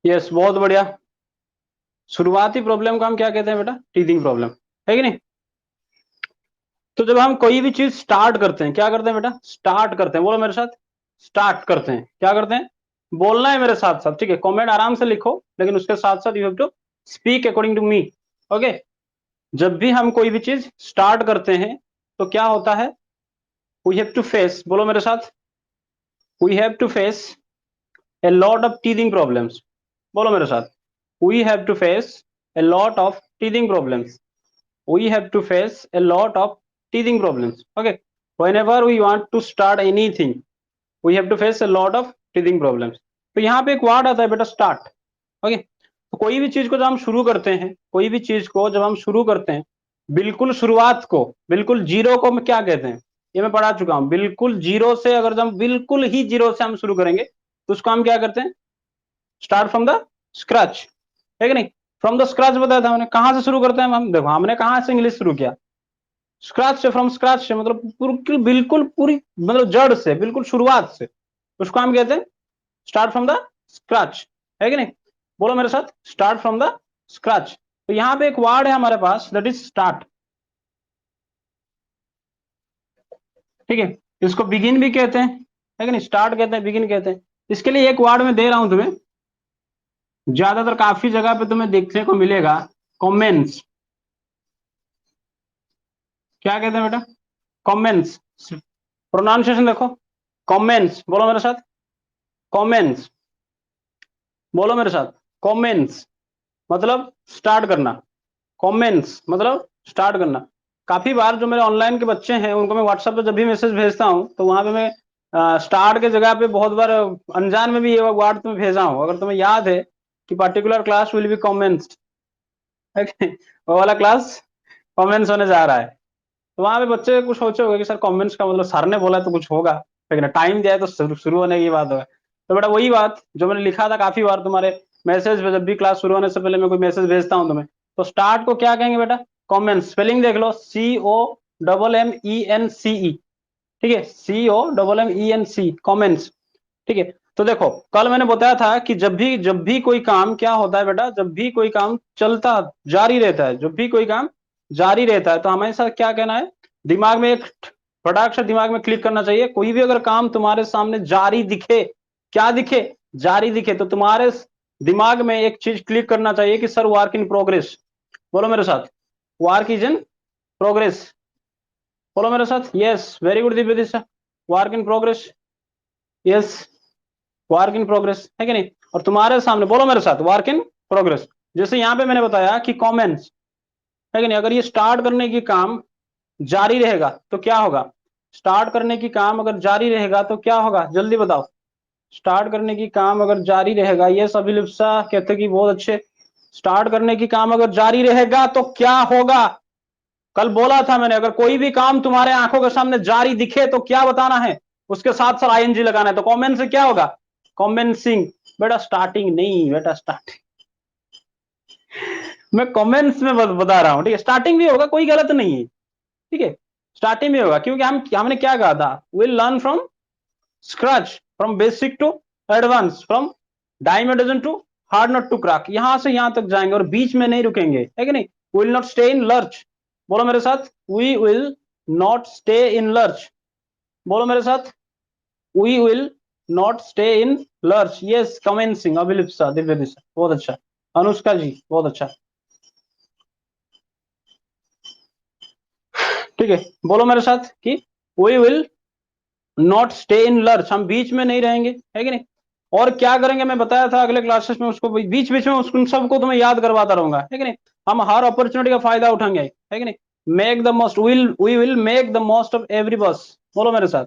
Yes, बहुत बढ़िया। शुरुआती प्रॉब्लम को हम क्या कहते हैं बेटा? टीथिंग प्रॉब्लम, है कि नहीं? तो जब हम कोई भी चीज स्टार्ट करते हैं, क्या करते हैं बेटा? स्टार्ट करते हैं, बोलो मेरे साथ। स्टार्ट करते हैं, क्या करते हैं? बोलना है मेरे साथ साथ, ठीक है? कमेंट आराम से लिखो, लेकिन उसके साथ साथ you have to speak according to me. Okay. जब भी हम कोई भी चीज स्टार्ट करते हैं तो क्या होता है? वी हैव टू फेस, बोलो मेरे साथ, we have to face a lot of teething problems. बोलो मेरे साथ, we have to face a lot of teething problems. we have to face a lot of teething problems. Okay, whenever we want to start anything, we have to face a lot of teething problems. तो यहाँ पे एक word आता है बेटा, start. Okay, तो कोई भी चीज को जब हम शुरू करते हैं, कोई भी चीज को जब हम शुरू करते हैं, बिल्कुल शुरुआत को, बिल्कुल जीरो को हम क्या कहते हैं? ये मैं पढ़ा चुका हूं। बिल्कुल जीरो से, अगर हम बिल्कुल ही जीरो से हम शुरू करेंगे तो उसको हम क्या करते हैं? स्टार्ट फ्रॉम द स्क्रैच, है कि नहीं? फ्रॉम द स्क्रैच बताया था हमने। कहां से शुरू करते हैं हम? देखो, हमने कहां से इंग्लिश शुरू किया? स्क्रैच से, फ्रॉम स्क्रैच से, मतलब बिल्कुल पूरी, मतलब जड़ से, बिल्कुल शुरुआत से। उसको हम कहते हैं स्टार्ट फ्रॉम द स्क्रैच, है कि नहीं? बोलो मेरे साथ, स्टार्ट फ्रॉम द स्क्रैच। तो यहाँ पे एक वर्ड है हमारे पास, दैट इज स्टार्ट, ठीक है? इसको बिगिन भी कहते हैं, है कि नहीं? स्टार्ट कहते हैं, बिगिन कहते हैं। इसके लिए एक वर्ड में दे रहा हूं तुम्हें, ज्यादातर काफी जगह पे तुम्हें देखने को मिलेगा, कमेंट्स। क्या कहते हैं बेटा? कमेंट्स। प्रोनाउंसिएशन देखो, कमेंट्स, बोलो मेरे साथ, कमेंट्स। बोलो मेरे साथ, कमेंट्स मतलब स्टार्ट करना। कमेंट्स मतलब स्टार्ट करना। काफी बार जो मेरे ऑनलाइन के बच्चे हैं उनको मैं व्हाट्सएप पे जब भी मैसेज भेजता हूं तो वहां पे मैं स्टार्ट के जगह पे बहुत बार अनजान में भी ये वर्ड तुम्हें भेजा हूं। अगर तुम्हें याद है कि particular class will be comments, वो वाला क्लास कमेंट्स होने जा रहा है, तो वहां पे बच्चे कुछ सोचे होंगे कि सर कमेंट्स का मतलब सर ने बोला तो कुछ होगा, लेकिन टाइम दिया है तो शुरू होने की बात है। तो बेटा वही बात जो मैंने लिखा था काफी बार तुम्हारे मैसेज पे, जब भी क्लास शुरू होने से पहले मैं कोई मैसेज भेजता हूँ तुम्हें, तो स्टार्ट को क्या कहेंगे बेटा? कमेंट्स। स्पेलिंग देख लो, COMMENCE, ठीक है? COMMENC, कमेंट्स, ठीक है? तो देखो, कल मैंने बताया था कि जब भी कोई काम क्या होता है बेटा, जब भी कोई काम चलता जारी रहता है, जब भी कोई काम जारी रहता है तो हमेशा क्या कहना है? दिमाग में एक फटाक से दिमाग में क्लिक करना चाहिए। कोई भी अगर काम तुम्हारे सामने जारी दिखे, क्या दिखे? जारी दिखे, तो तुम्हारे दिमाग में एक चीज क्लिक करना चाहिए कि सर वर्क इन प्रोग्रेस। बोलो मेरे साथ, वर्क इज इन प्रोग्रेस। बोलो मेरे साथ, yes, very good Divya Disha, work in progress, yes, work in progress, है कि नहीं? और तुम्हारे सामने बोलो मेरे साथ, वर्क इन प्रोग्रेस। जैसे यहां पे मैंने बताया कि कमेंट्स, है कि नहीं? अगर ये स्टार्ट करने की काम जारी रहेगा तो क्या होगा? स्टार्ट करने की काम अगर जारी रहेगा तो क्या होगा? जल्दी बताओ। स्टार्ट करने की काम अगर जारी रहेगा, ये सभी लिप्सा कहते कि बहुत अच्छे। स्टार्ट करने की काम अगर जारी रहेगा तो क्या होगा? कल बोला था मैंने, अगर कोई भी काम तुम्हारे आंखों के सामने जारी दिखे तो क्या बताना है? उसके साथ साथ ING लगाना है। तो कमेंट से क्या होगा? कमेंसिंग। बेटा स्टार्टिंग नहीं, बेटा स्टार्टिंग, मैं कमेंट्स में बता रहा हूं, ठीक है? स्टार्टिंग भी होगा, कोई गलत नहीं है, ठीक है? स्टार्टिंग भी होगा, क्योंकि हमने क्या कहा था? Will learn from scratch, from basic to advance, from डायमेडजन to hard not to crack. यहां से यहां तक जाएंगे और बीच में नहीं रुकेंगे, है कि नहीं? Will not stay in lurch. बोलो मेरे साथ, we will not stay in lurch. बोलो मेरे साथ, we will not stay in lurch. Yes, commencing, Abhilipsa, Divya Disha, बहुत अच्छा। अनुष्का जी, बहुत अच्छा, ठीक है? बोलो मेरे साथ कि we will not stay in lurch, हम बीच में नहीं रहेंगे, है कि नहीं? और क्या करेंगे मैं बताया था अगले क्लासेस में, उसको बीच बीच में उन सबको तो मैं याद करवाता रहूंगा, है कि नहीं? हम हर अपॉर्चुनिटी का फायदा उठाएंगे, है कि नहीं? Make the most, we will make the most of every bus. बोलो मेरे साथ,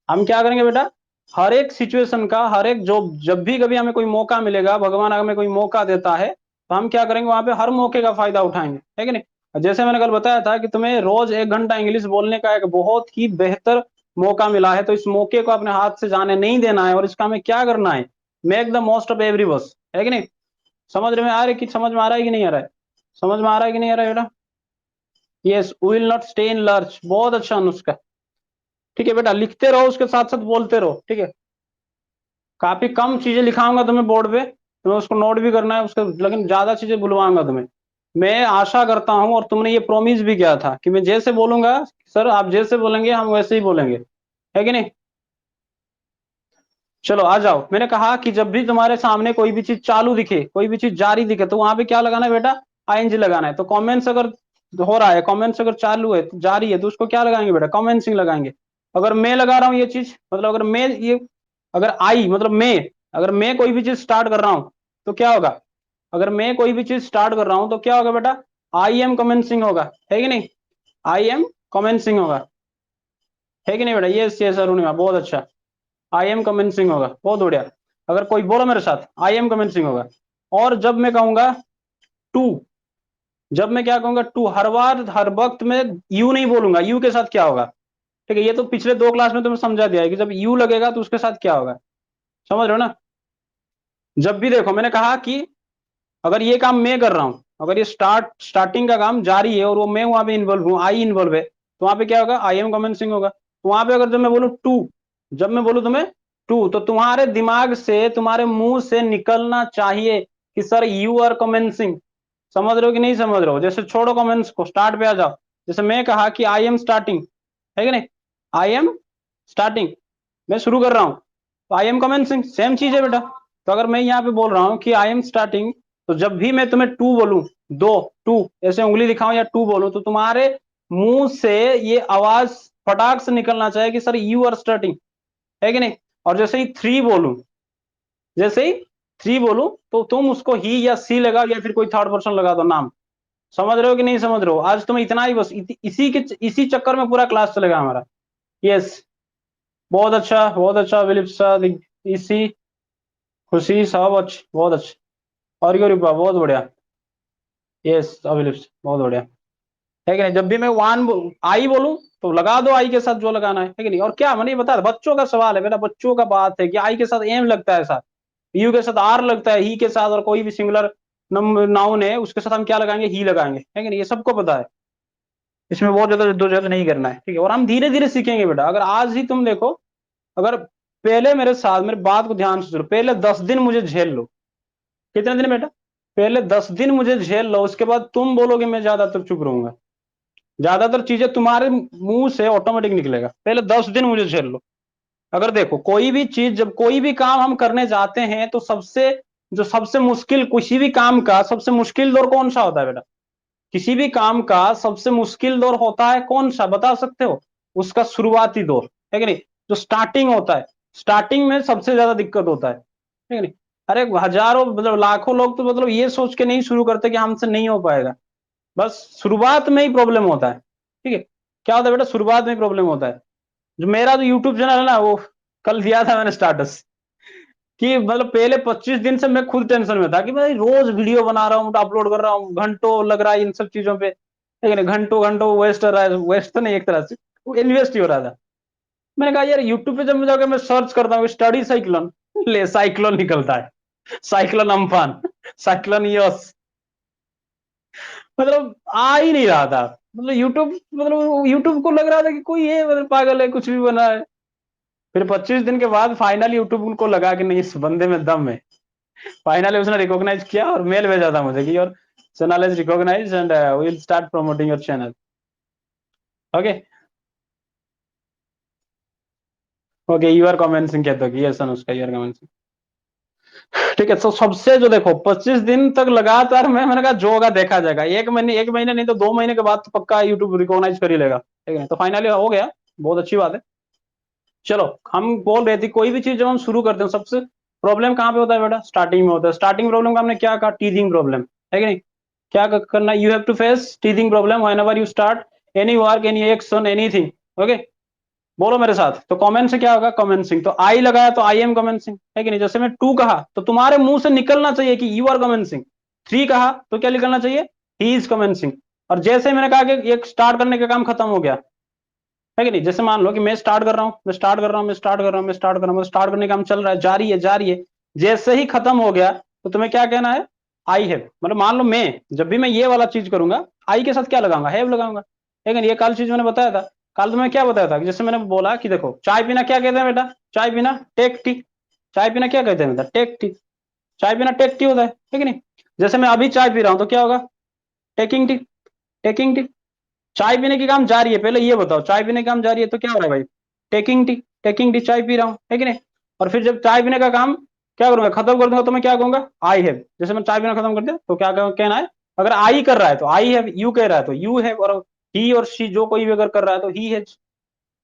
हम क्या करेंगे बेटा? हर एक सिचुएशन का, हर एक जो, जब भी कभी हमें कोई मौका मिलेगा, भगवान हमें कोई मौका देता है तो हम क्या करेंगे? वहां पे हर मौके का फायदा उठाएंगे, है कि नहीं? जैसे मैंने कल बताया था कि तुम्हें रोज 1 घंटा इंग्लिश बोलने का एक बहुत ही बेहतर मौका मिला है, तो इस मौके को अपने हाथ से जाने नहीं देना है। और इसका हमें क्या करना है? Make the most of every bus, है कि नहीं? समझ में आ रहा है कि समझ में आ रहा है कि नहीं आ रहा है? समझ में आ रहा है कि नहीं आ रहा है बेटा? Yes, will not stay in lurch, बहुत अच्छा अनुष्का, ठीक है बेटा? लिखते रहो, उसके साथ साथ बोलते रहो, ठीक है? काफी कम चीजें लिखाऊंगा तुम्हें बोर्ड पे, तुम्हें उसको नोट भी करना है उसको, लेकिन ज्यादा चीजें बुलवाऊंगा तुम्हें। मैं आशा करता हूं, और तुमने ये प्रॉमिस भी किया था कि मैं जैसे बोलूंगा सर आप जैसे बोलेंगे हम वैसे ही बोलेंगे, है कि नहीं? चलो आ जाओ। मैंने कहा कि जब भी तुम्हारे सामने कोई भी चीज चालू दिखे, कोई भी चीज जारी दिखे, तो वहां पे क्या लगाना है बेटा? आईएनजी लगाना है। तो कमेंट्स अगर हो रहा है, कमेंट्स अगर चालू है, जारी है, तो उसको क्या लगाएंगे बेटा? कमेंसिंग लगाएंगे। अगर मैं लगा रहा हूं ये चीज, मतलब अगर मैं ये, अगर आई मतलब मैं, अगर मैं कोई भी चीज स्टार्ट कर रहा हूं तो क्या होगा? अगर मैं कोई भी चीज स्टार्ट कर रहा हूं तो क्या होगा बेटा? आई एम कमेंसिंग होगा, है कि नहीं? आई एम कमेंसिंग होगा, है कि नहीं बेटा? ये अरुणिमा बहुत अच्छा। आई एम कमेंसिंग होगा, बहुत बढ़िया। अगर कोई बोलो मेरे साथ, आई एम कमेंसिंग होगा। और जब मैं कहूंगा टू, जब मैं क्या कहूंगा टू, हर बार हर वक्त में यू नहीं बोलूंगा। यू के साथ क्या होगा? ठीक है, ये तो पिछले दो क्लास में तुम्हें समझा दिया है कि जब यू लगेगा तो उसके साथ क्या होगा। समझ रहे हो ना? जब भी देखो मैंने कहा कि अगर ये काम मैं कर रहा हूं, अगर ये स्टार्टिंग का काम जारी है और वो मैं वहां पे इन्वॉल्व हूँ, आई इन्वॉल्व है, तो वहां पे क्या होगा? आई एम कमेंसिंग होगा। तो वहां पे अगर जब मैं बोलूँ टू, जब मैं बोलूँ तुम्हें टू, तो तुम्हारे दिमाग से, तुम्हारे मुंह से निकलना चाहिए कि सर यू आर कमेंसिंग। समझ रहे हो कि नहीं समझ रहे हो? जैसे छोड़ो कमेंट्स को, स्टार्ट पे आ जाओ। जैसे मैं कहा कि आई एम स्टार्टिंग, है कि नहीं? आई एम स्टार्टिंग, मैं शुरू कर रहा हूं, तो आई एम कमेंसिंग सेम चीज है बेटा। तो अगर मैं यहाँ पे बोल रहा हूँ कि आई एम स्टार्टिंग, तो जब भी मैं तुम्हें टू बोलूं, दो, टू ऐसे उंगली दिखाऊं या टू बोलूं, तो तुम्हारे मुंह से ये आवाज फटाक से निकलना चाहिए कि सर यू आर स्टार्टिंग, है कि नहीं? और जैसे ही थ्री बोलूं, जैसे ही थ्री बोलूं, तो तुम उसको ही या सी लगाओ या फिर कोई थर्ड पर्सन लगा दो नाम। समझ रहे हो कि नहीं समझ रहे हो? आज तुम्हें इतना ही बस, इसी चक्कर में पूरा क्लास चलेगा हमारा। यस, बहुत अच्छा बहुत अच्छा विलिप्सा, इसी खुशी सब अच्छा, बहुत अच्छा। और क्यों रिपा, बहुत बढ़िया। यस अभिलिप्स, बहुत बढ़िया, है कि नहीं? जब भी मैं आई बोलूं तो लगा दो आई के साथ जो लगाना है कि नहीं? और क्या मैंने बता, बच्चों का सवाल है बेटा, बच्चों का बात है कि आई के साथ एम लगता है, साथ यू के साथ आर लगता है, ही के साथ, और कोई भी सिंगुलर नाउन है उसके साथ हम क्या लगाएंगे? ही लगाएंगे, है कि नहीं? ये सबको पता है, इसमें बहुत ज्यादा जद्दोजहद नहीं करना है, ठीक है? और हम धीरे धीरे सीखेंगे बेटा। अगर आज ही तुम देखो, अगर पहले मेरे साथ, मेरी बात को ध्यान से सुनो, पहले 10 दिन मुझे झेल लो। कितने दिन बेटा? पहले 10 दिन मुझे झेल लो, उसके बाद तुम बोलोगे मैं ज्यादातर चुप रहूंगा। ज्यादातर चीजें तुम्हारे मुंह से ऑटोमेटिक निकलेगा। पहले 10 दिन मुझे झेल लो। अगर देखो कोई भी चीज, जब कोई भी काम हम करने जाते हैं, तो सबसे, जो सबसे मुश्किल, किसी भी काम का सबसे मुश्किल दौर कौन सा होता है बेटा? किसी भी काम का सबसे मुश्किल दौर होता है कौन सा, बता सकते हो? उसका शुरुआती दौर, है कि नहीं? जो स्टार्टिंग होता है, स्टार्टिंग में सबसे ज्यादा दिक्कत होता है कि नहीं? अरे हजारों मतलब लाखों लोग तो मतलब ये सोच के नहीं शुरू करते कि हमसे नहीं हो पाएगा, बस शुरुआत में ही प्रॉब्लम होता है, ठीक है? क्या होता है बेटा? शुरुआत में ही प्रॉब्लम होता है। जो मेरा जो यूट्यूब चैनल है ना, वो कल दिया था मैंने स्टाटस, कि मतलब पहले 25 दिन से मैं खुद टेंशन में था कि भाई रोज वीडियो बना रहा हूँ, अपलोड कर रहा हूँ, घंटों लग रहा है इन सब चीजों पे, लेकिन घंटों घंटों वेस्ट हो रहा है, वेस्ट तो नहीं, एक तरह से इन्वेस्ट ही हो रहा था। मैंने कहा यार यूट्यूब पे जब मैं जाकर मैं सर्च करता हूँ स्टडी साइक्लोन, ले साइक्लोन निकलता है, साइक्लोन अम्फान, साइक्लोन यस, मतलब आ ही नहीं रहा था। मतलब यूट्यूब को लग रहा था कि कोई है, मतलब पागल है, कुछ भी बना है। फिर 25 दिन के बाद फाइनली यूट्यूब उनको लगा कि नहीं, इस बंदे में दम है। फाइनली उसने रिकॉग्नाइज किया और मेल भेजा था मुझे कि your channel is recognise and will start promoting your channel. Okay okay, you are commencing कहते हो कि yes Anushka you are commencing, ठीक है? तो सबसे जो देखो 25 दिन तक लगातार मैंने कहा जो होगा देखा जाएगा, एक महीने नहीं तो 2 महीने के बाद तो पक्का यूट्यूब रिकॉग्नाइज कर ही लेगा, ठीक है? तो फाइनली हो गया, बहुत अच्छी बात है। चलो, हम बोल रहे थे कोई भी चीज जब हम शुरू करते हैं, सबसे प्रॉब्लम कहाँ पे होता है बेटा? स्टार्टिंग में होता है। स्टार्टिंग प्रॉब्लम का हमने क्या कहा? टीथिंग प्रॉब्लम, है कि नहीं? क्या करना? You have to face teething problem whenever you start any work, any action, anything. Okay, बोलो मेरे साथ। तो कमेंट से क्या होगा? कमेंसिंग। तो आई लगाया तो आई एम कमेंसिंग, है कि नहीं? जैसे मैं टू कहा तो तुम्हारे मुंह से निकलना चाहिए कि यू आर कमेंसिंग। थ्री कहा तो क्या निकलना चाहिए? He is commencing. और जैसे मैंने कहा कि एक स्टार्ट करने का काम खत्म हो गया, है कि नहीं? जैसे मान लो कि मैं स्टार्ट कर रहा हूँ, मैं स्टार्ट कर रहा हूँ, मैं स्टार्ट कर रहा हूँ, मैं स्टार्ट कर रहा हूँ, स्टार्ट करने का काम चल रहा है, जारी है जारी है। जैसे ही खत्म हो गया तो तुम्हें क्या कहना है? I have. मतलब मान लो मैं, जब भी मैं ये वाला चीज करूंगा, आई के साथ क्या लगाऊंगा? हैव लगाऊंगा, लेकिन ये कल चीज मैंने बताया था। कल तुम्हें क्या बताया था कि जैसे मैंने बोला कि देखो चाय पीना क्या कहते हैं बेटा? चाय पीना टेक टी। चाय पीना क्या कहते हैं बेटा? Take tea. चाय पीना टेक टी होता है कि नहीं? जैसे मैं अभी चाय पी रहा हूं तो क्या होगा? Taking tea, taking tea. चाय पीने की काम जारी है, पहले ये बताओ, चाय पीने की काम जारी है तो क्या हो रहा है भाई? टेकिंग टी, टेकिंग टी, चाय पी रहा हूं, है कि नहीं? और फिर जब चाय पीने का काम क्या करूंगा, खत्म कर दूंगा तो मैं क्या कहूंगा? I have. जैसे मैं चाय पीना खत्म कर दिया तो क्या कहना है? अगर आई कर रहा है तो आई हैव, यू कह रहा है तो यू हैव, और ही और शी जो कोई भी अगर कर रहा है तो ही हैज,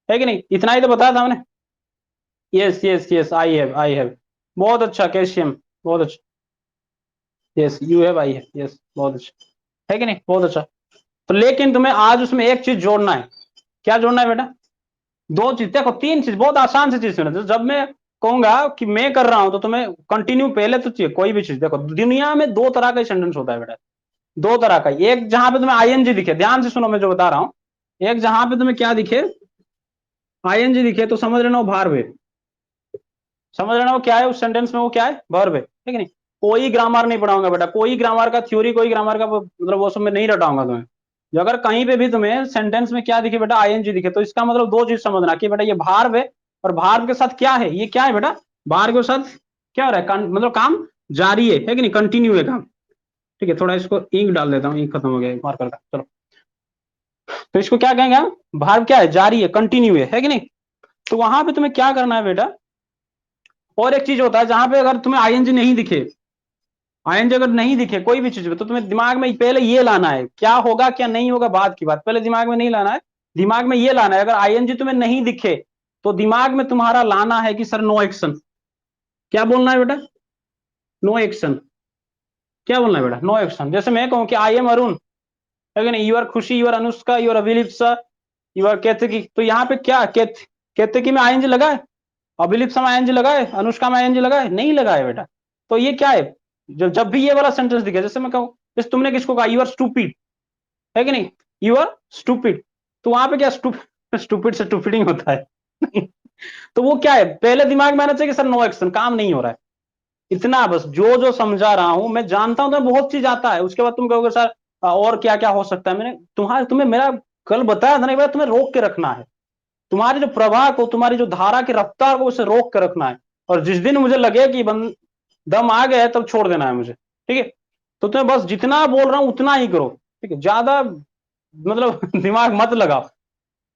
है कि नहीं? इतना ही तो बताया था हमने। Yes yes yes, I have, I have. बहुत अच्छा कैल्शियम, बहुत अच्छा। Yes, you have, I have, yes, बहुत अच्छा, है कि नहीं? बहुत अच्छा। तो लेकिन तुम्हें आज उसमें एक चीज जोड़ना है। क्या जोड़ना है बेटा? दो चीज, देखो तीन चीज, बहुत आसान सी चीज सुनो। तो जब मैं कहूंगा कि मैं कर रहा हूं तो तुम्हें कंटिन्यू पहले तो चाहिए कोई भी चीज। देखो दुनिया में दो तरह का सेंटेंस होता है बेटा, दो तरह का। एक जहां पे तुम्हें आईएनजी दिखे, ध्यान से सुनो मैं जो बता रहा हूं। एक जहां पे तुम्हें क्या दिखे, आईएनजी दिखे, तो समझ लेना वो भार्ब है। समझ लेना वो क्या है, उस सेंटेंस में वो क्या है? वर्ब है कि नहीं? कोई ग्रामर नहीं पढ़ाऊंगा बेटा, कोई ग्रामर का थ्योरी, कोई ग्रामर का मतलब वो सब में नहीं रटाऊंगा तुम्हें। जो अगर कहीं पे भी तुम्हें सेंटेंस में क्या दिखे बेटा, आईएनजी दिखे, तो इसका मतलब दो चीज समझना कि बेटा ये भार्ब है, और भार्ब के साथ क्या है, ये क्या है बेटा? भार्ब के साथ क्या हो रहा है? मतलब काम जारी है कि नहीं? कंटिन्यू है काम। ठीक है, थोड़ा इसको इंक डाल देता हूँ, इंक खत्म हो गया मार्कर का, चलो। तो इसको क्या कहेंगे हम? भार्ब क्या है? जारी है, कंटिन्यू है कि नहीं? तो वहां पे तुम्हें क्या करना है बेटा? और एक चीज होता है जहां पे अगर तुम्हें आईएनजी नहीं दिखे, आईएनजी अगर नहीं दिखे कोई भी चीज में, तो तुम्हें दिमाग में पहले ये लाना है, क्या होगा क्या नहीं होगा बात की बात, पहले दिमाग में नहीं लाना है। दिमाग में ये लाना है, अगर आईएनजी तुम्हें नहीं दिखे तो दिमाग में तुम्हारा लाना है कि सर नो एक्शन। क्या बोलना है बेटा? No action. क्या बोलना है बेटा? No action. जैसे मैं कहूं कि आई एम अरुण, है कि नहीं? You are Khushi, you are Anushka, you are Abhilipsa, you are Ketaki. तो यहाँ पे क्या केतकी में आईएनजी लगा है? अभिलिप्सा में आईएनजी लगा है? अनुष्का में आईएनजी लगा है? नहीं लगा है बेटा। तो ये क्या है? जब भी ये वाला सेंटेंस दिखे, जैसे मैं कहूं, जैसे तुमने किसको कहा, यू आर स्टूपिड, है कि नहीं? यू आर स्टूपिड, तो वहां पे क्या स्टूपिड से स्टूपिडिंग होता है। तो वो क्या है, पहले दिमाग में आना चाहिए कि सर नो एक्शन, काम नहीं हो रहा है। इतना बस, जो जो समझा रहा हूं मैं, जानता हूं तुम्हें बहुत चीज आता है, उसके बाद तुम कहोगे सर और क्या क्या हो सकता है। मैंने तुम्हें मेरा कल बताया था ना, तुम्हें रोक के रखना है। तुम्हारी जो प्रवाह को, तुम्हारी जो धारा की रफ्तार को, उसे रोक कर रखना है। और जिस दिन मुझे लगे कि दम आ गया है, तब छोड़ देना है मुझे, ठीक है? तो तुम्हें बस जितना बोल रहा हूं उतना ही करो, ठीक है? ज्यादा मतलब दिमाग मत लगाओ।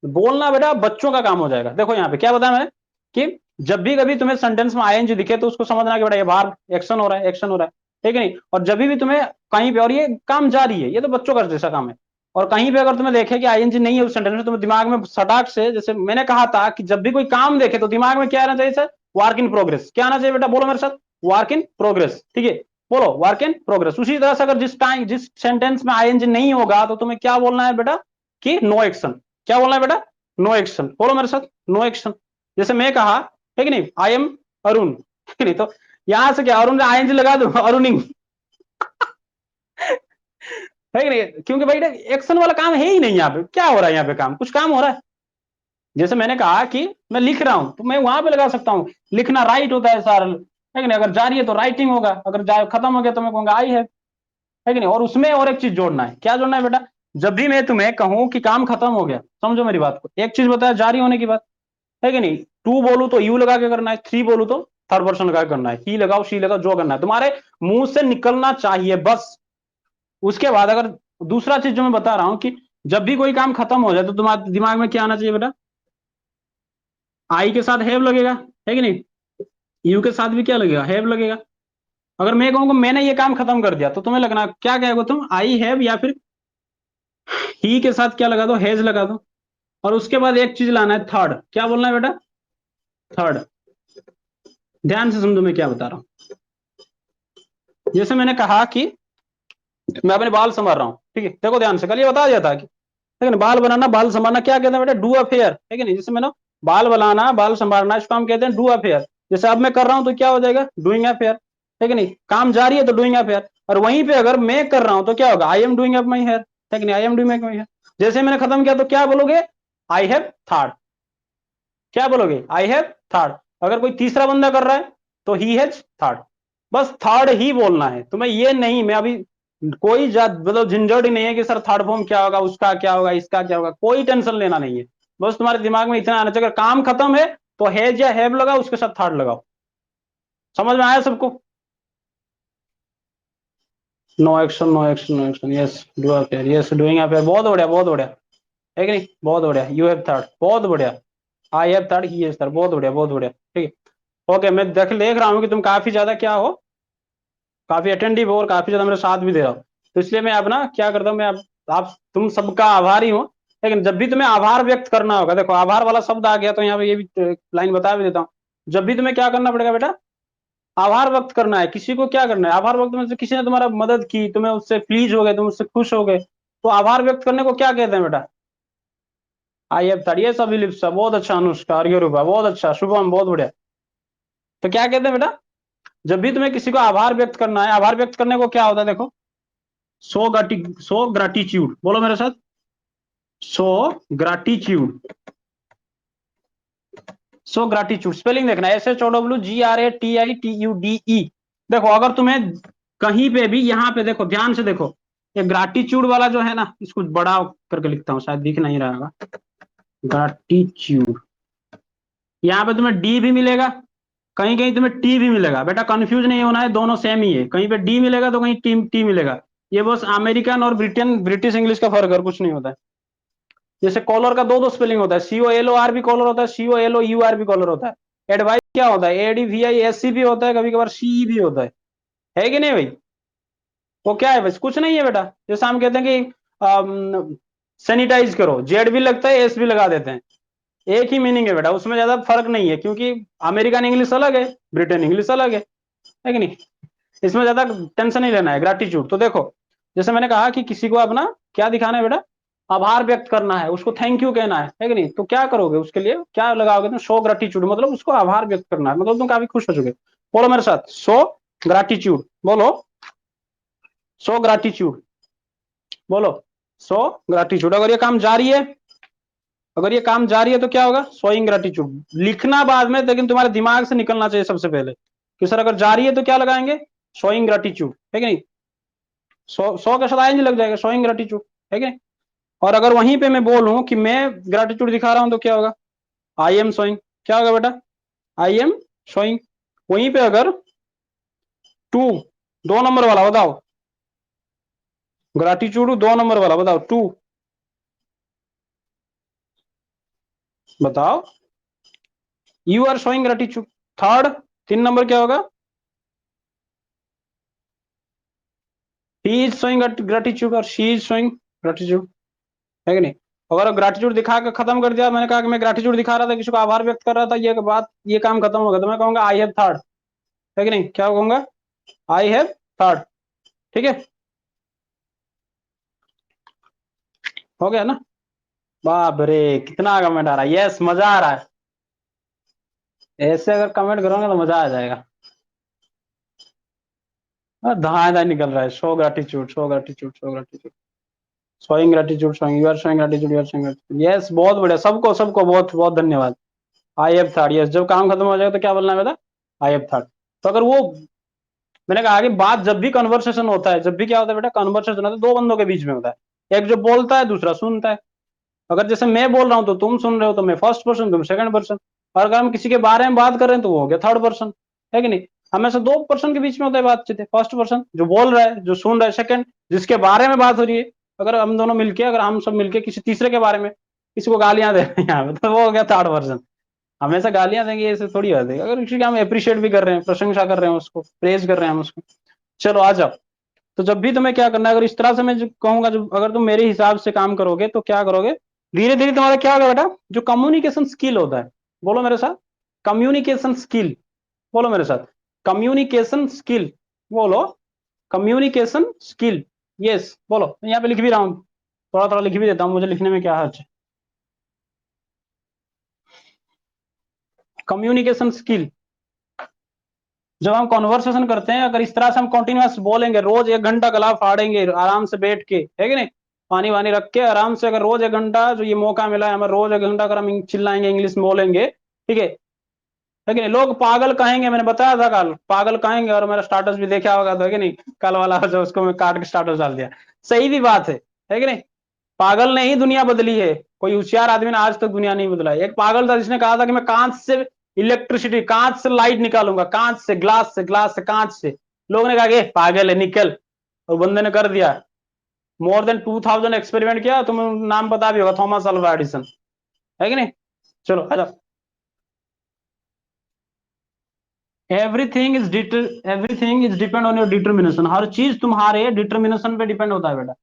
बोलना बेटा बच्चों का काम हो जाएगा। देखो यहाँ पे क्या बताया मैंने, कि जब भी कभी तुम्हें सेंटेंस में आईएनजी दिखे तो उसको समझना कि बेटा ये बाहर एक्शन हो रहा है, एक्शन हो रहा है, ठीक है नहीं? और जब भी तुम्हें कहीं पे, और ये काम जारी है, ये तो बच्चों का जैसा काम है, और कहीं पे अगर तुम्हें देखे कि आईएनजी नहीं है उस सेंटेंस में, तुम्हें दिमाग में सटाक से, जैसे मैंने कहा था कि जब भी कोई काम देखे तो दिमाग में क्या आना चाहिए सर? Work in progress. क्या आना चाहिए बेटा? बोलो मेरे साथ, वर्क इन प्रोग्रेस, ठीक है? बोलो वर्क इन प्रोग्रेस। उसी तरह से अगर जिस सेंटेंस में आईएनजी नहीं होगा तो तुम्हें क्या बोलना है बेटा? कि नो एक्शन। क्या बोलना है बेटा? No action. बोलो मेरे साथ, नो एक्शन। जैसे मैं कहा, है कि नहीं, आई एम अरुण, है कि नहीं? तो यहां से क्या, अरुण आईएनजी लगा दो, अरुणिंग, है कि नहीं? क्योंकि भाई एक्शन वाला काम है ही नहीं यहाँ पे। क्या हो रहा है यहाँ पे? काम, कुछ काम हो रहा है? जैसे मैंने कहा कि मैं लिख रहा हूं तो मैं वहां पे लगा सकता हूं, लिखना राइट होता है सर, है कि नहीं? अगर जारी है तो राइटिंग होगा, अगर खत्म हो गया तो मैं कहूंगा आई है कि नहीं? और उसमें और एक चीज जोड़ना है। क्या जोड़ना है बेटा? जब भी मैं तुम्हें कहूं कि काम खत्म हो गया, समझो मेरी बात को, एक चीज बताया जारी होने की बात, है कि नहीं? टू बोलू तो यू लगा के करना है, थ्री बोलू तो थर्ड पर्सन लगा के करना है, ही लगाओ शी लगाओ, जो करना है तुम्हारे मुंह से निकलना चाहिए बस। उसके बाद अगर दूसरा चीज जो मैं बता रहा हूं कि जब भी कोई काम खत्म हो जाए तो तुम्हारे दिमाग में क्या आना चाहिए बेटा? आई के साथ हैव लगेगा, है कि नहीं? यू के साथ भी क्या लगेगा? हैव लगेगा। अगर मैं कहूंगा मैंने ये काम खत्म कर दिया, तो तुम्हें लगना क्या कहेगा तुम? आई हैव, या फिर ही के साथ क्या लगा दो? हैज लगा दो। और उसके बाद एक चीज लाना है, थर्ड। क्या बोलना है बेटा? थर्ड। ध्यान से समझो मैं क्या बता रहा हूं। जैसे मैंने कहा कि मैं अपने बाल संवार रहा हूं, ठीक है? देखो ध्यान से, कल ये बता दिया था कि लेकिन बाल बनाना, बाल संवारना क्या कहते हैं बेटा? डू अफेयर, है कि नहीं? जैसे मैंने बाल बनाना, बाल संवारना, इसको हम कहते हैं डू अफेयर। जैसे अब मैं कर रहा हूं तो क्या हो जाएगा? डूइंग अफेयर, है कि नहीं? काम जारी है तो डूइंग अफेयर। और वहीं पे अगर मैं कर रहा हूं तो क्या होगा? I am doing up my hair, है कि नहीं? I am doing my hair. जैसे मैंने खत्म किया तो क्या बोलोगे? I have third. क्या बोलोगे? I have third. अगर कोई तीसरा बंदा कर रहा है तो ही हैज थर्ड। बस थर्ड ही बोलना है तुम्हें, ये नहीं, मैं अभी कोई मतलब झंझट ही नहीं है कि सर थर्ड फॉर्म क्या होगा, उसका क्या होगा, इसका क्या होगा, कोई टेंशन लेना नहीं है। बस तुम्हारे दिमाग में इतना आना चाहिए, अगर काम खत्म है तो हैज या हैव लगाओ, उसके साथ थर्ड लगाओ। समझ में आया सबको? No action, no action, no action, yes do affair, yes doing affair, बहुत बढ़िया, बहुत बढ़िया, है कि नहीं, बहुत बढ़िया, यू हैव थर्ड, बहुत बढ़िया, आई have third, he has third, बहुत बढ़िया, बहुत बढ़िया, ठीक है। ओके, मैं देख रहा हूँ कि तुम काफी ज्यादा क्या हो, काफी अटेंटिव हो और काफी ज्यादा मेरे साथ भी दे रहा हो, तो इसलिए मैं अब ना क्या करता हूँ, मैं अब आप तुम सबका आभारी हूँ। लेकिन जब भी तुम्हें आभार व्यक्त करना होगा, देखो आभार वाला शब्द आ गया तो यहाँ पे ये भी लाइन बता भी देता हूँ। जब भी तुम्हें क्या करना पड़ेगा बेटा, आभार व्यक्त करना है, किसी को क्या करना है, आभार व्यक्त में से किसी ने तुम्हारा मदद की, तुम्हें उससे प्लीज हो गए, तुम उससे खुश हो गए, तो आभार व्यक्त करने को क्या कहते हैं बेटा, आई हैव थर्ड, ये सभी लिप्सा, बहुत अच्छा अनुष्का, अर्घ्य रूपा, बहुत अच्छा, शुभम, बहुत बढ़िया। तो क्या कहते हैं बेटा, जब भी तुम्हें किसी को आभार व्यक्त करना है, आभार व्यक्त करने को क्या होता है, देखो, सो ग्राटिट्यूड, बोलो मेरे साथ, सो ग्राटिट्यूड, सो ग्राटिट्यूड, स्पेलिंग देखना, SHOWGRATITUDE। देखो अगर तुम्हें कहीं पे भी, यहाँ पे देखो, ध्यान से देखो, ये ग्राटिट्यूड वाला जो है ना, इसको बड़ा करके लिखता हूँ, शायद दिख नहीं रहा होगा, ग्राटिट्यूड, यहाँ पे तुम्हें डी भी मिलेगा, कहीं कहीं तुम्हें टी भी मिलेगा, बेटा कंफ्यूज नहीं होना है, दोनों सेम ही है, कहीं पे डी मिलेगा तो कहीं टी मिलेगा, ये बस अमेरिकन और ब्रिटिश इंग्लिश का फर्क है, कुछ नहीं होता है। जैसे कॉलर का दो स्पेलिंग होता है, COLOR भी कॉलर होता है, COLOUR भी कॉलर होता है। एडवाइस क्या होता है, ADVISC भी होता है, कभी कभार CE भी होता है कि नहीं भाई, वो क्या है, बस कुछ नहीं है बेटा, जैसे हम कहते हैं कि सैनिटाइज करो, जेड भी लगता है, एस भी लगा देते हैं, एक ही मीनिंग है बेटा, उसमें ज्यादा फर्क नहीं है, क्योंकि अमेरिकन इंग्लिश अलग है, ब्रिटेन इंग्लिश अलग है कि नहीं, इसमें ज्यादा टेंशन नहीं लेना है। ग्रेटिट्यूड, तो देखो जैसे मैंने कहा कि किसी को अपना क्या दिखाना है बेटा, आभार व्यक्त करना है, उसको थैंक यू कहना है कि नहीं, तो क्या करोगे उसके लिए, क्या लगाओगे तुम, शो ग्रेटिट्यूड, मतलब उसको आभार व्यक्त करना है, मतलब तुम काफी खुश हो चुके, बोलो मेरे साथ, शो ग्रेटिट्यूड, बोलो, शो ग्रेटिट्यूड, बोलो, शो ग्रेटिट्यूड। अगर ये काम जारी है, अगर ये काम जारी है तो क्या होगा, शोइंग ग्रेटिट्यूड, लिखना बाद में, लेकिन तुम्हारे दिमाग से निकलना चाहिए सबसे पहले कि सर अगर जारी है तो क्या लगाएंगे, शोइंग ग्रेटिट्यूड, है कि नहीं, सौ के साथ आएंगे लग जाएगा, शोइंग ग्रेटिट्यूड, है कि नहीं। और अगर वहीं पे मैं बोलूं कि मैं ग्रेटिट्यूड दिखा रहा हूं तो क्या होगा, आई एम शोइंग, क्या होगा बेटा, आई एम शोइंग। वहीं पे अगर टू, 2 नंबर वाला बताओ, ग्रेटिट्यूड 2 नंबर वाला बताओ, टू, बताओ, you are showing gratitude. Third, 3 number क्या होगा, ही इज शोइंग ग्रेटिट्यूड और शी इज शोइंग ग्रेटिट्यूड, है कि नहीं। अगर ग्रेटिट्यूड दिखा के खत्म कर दिया, मैंने कहा कि मैं ग्रेटिट्यूड दिखा रहा था, किसी को आभार व्यक्त कर रहा था, ये बात, ये काम खत्म हो गया, तो मैं कहूंगा आई हैव थर्ड, है कि नहीं, क्या कहूंगा, आई हैव थर्ड, ठीक है, हो गया ना। बाप रे, कितना कमेंट आ रहा है, यस मजा आ रहा है, ऐसे अगर कमेंट करोगे तो मजा आ जाएगा। धाए धाए निकल रहा है, show gratitude, show gratitude, show gratitude, showing gratitude, showing, you are showing gratitude, you are showing gratitude, yes बहुत बढ़िया, सबको सबको बहुत बहुत धन्यवाद। आई हैव थर्ड, यस, जब काम खत्म हो जाएगा तो क्या बोलना है बेटा, आई हैव थर्ड। तो अगर वो, मैंने कहा कि बात जब भी कन्वर्सेशन होता है, जब भी क्या होता है बेटा, कन्वर्सेशन होता है, 2 बंदों के बीच में होता है, एक जो बोलता है, दूसरा सुनता है। अगर जैसे मैं बोल रहा हूं तो तुम सुन रहे हो, तो मैं फर्स्ट पर्सन, तुम सेकंड पर्सन, और अगर हम किसी के बारे में बात कर रहे हैं तो वो हो गया थर्ड पर्सन, है कि नहीं। हमेशा 2 पर्सन के बीच में होता है बातचीत, फर्स्ट पर्सन जो बोल रहा है, जो सुन रहा है, सेकंड जिसके बारे में बात हो रही है। अगर हम दोनों मिलके, अगर हम सब मिलके किसी तीसरे के बारे में किसी को गालियां दे रहे हैं यहाँ पे, तो वो हो गया थर्ड पर्सन। हमेशा गालियां देंगे ऐसे थोड़ी होता है, अगर किसी का हम अप्रिशिएट भी कर रहे हैं, प्रशंसा कर रहे हैं, उसको प्रेज कर रहे हैं हम उसको, चलो आ जाओ। तो जब भी तुम्हें क्या करना है, अगर इस तरह से मैं जो कहूंगा, जो अगर तुम मेरे हिसाब से काम करोगे तो क्या करोगे, धीरे धीरे तुम्हारा क्या होगा बेटा, जो कम्युनिकेशन स्किल होता है, बोलो मेरे साथ, कम्युनिकेशन स्किल, बोलो मेरे साथ, कम्युनिकेशन स्किल, बोलो, कम्युनिकेशन स्किल, यस बोलो, मैं यहाँ पे लिख भी रहा हूँ, थोड़ा थोड़ा लिख भी देता हूँ, मुझे लिखने में क्या हर्ज है, कम्युनिकेशन स्किल। जब हम कॉन्वर्सेशन करते हैं, अगर इस तरह से हम कंटिन्यूअस बोलेंगे, रोज 1 घंटा गला फाड़ेंगे आराम से बैठ के, है कि नहीं, पानी वानी रख के आराम से, अगर रोज 1 घंटा जो ये मौका मिला है हमें, रोज 1 घंटा अगर हम चिल्लाएंगे, इंग्लिश में बोलेंगे, ठीक है कि नहीं, लोग पागल कहेंगे, मैंने बताया था कल, पागल कहेंगे, और मेरा स्टाटस भी देखा होगा तो, है कि नहीं, कल वाला जो उसको मैं काट के स्टाटस डाल दिया, सही भी बात है कि नहीं। पागल ने ही दुनिया बदली है, कोई होशियार आदमी ने आज तक दुनिया नहीं बदला है। एक पागल था जिसने कहा था कि मैं कांच से इलेक्ट्रिसिटी, कांच से लाइट निकालूंगा, कांच से, ग्लास से, ग्लास से कांच से। लोगों ने कहा कि पागल है, निकल, और बंदे ने कर दिया, मोर देन 2000 एक्सपेरिमेंट किया, तुम्हें नाम पता भी होगा, थॉमस अल्वा एडिसन, है कि नहीं? चलो आ जाओ। Everything is depend on your determination, हर चीज तुम्हारे डिटर्मिनेशन पे डिपेंड होता है बेटा।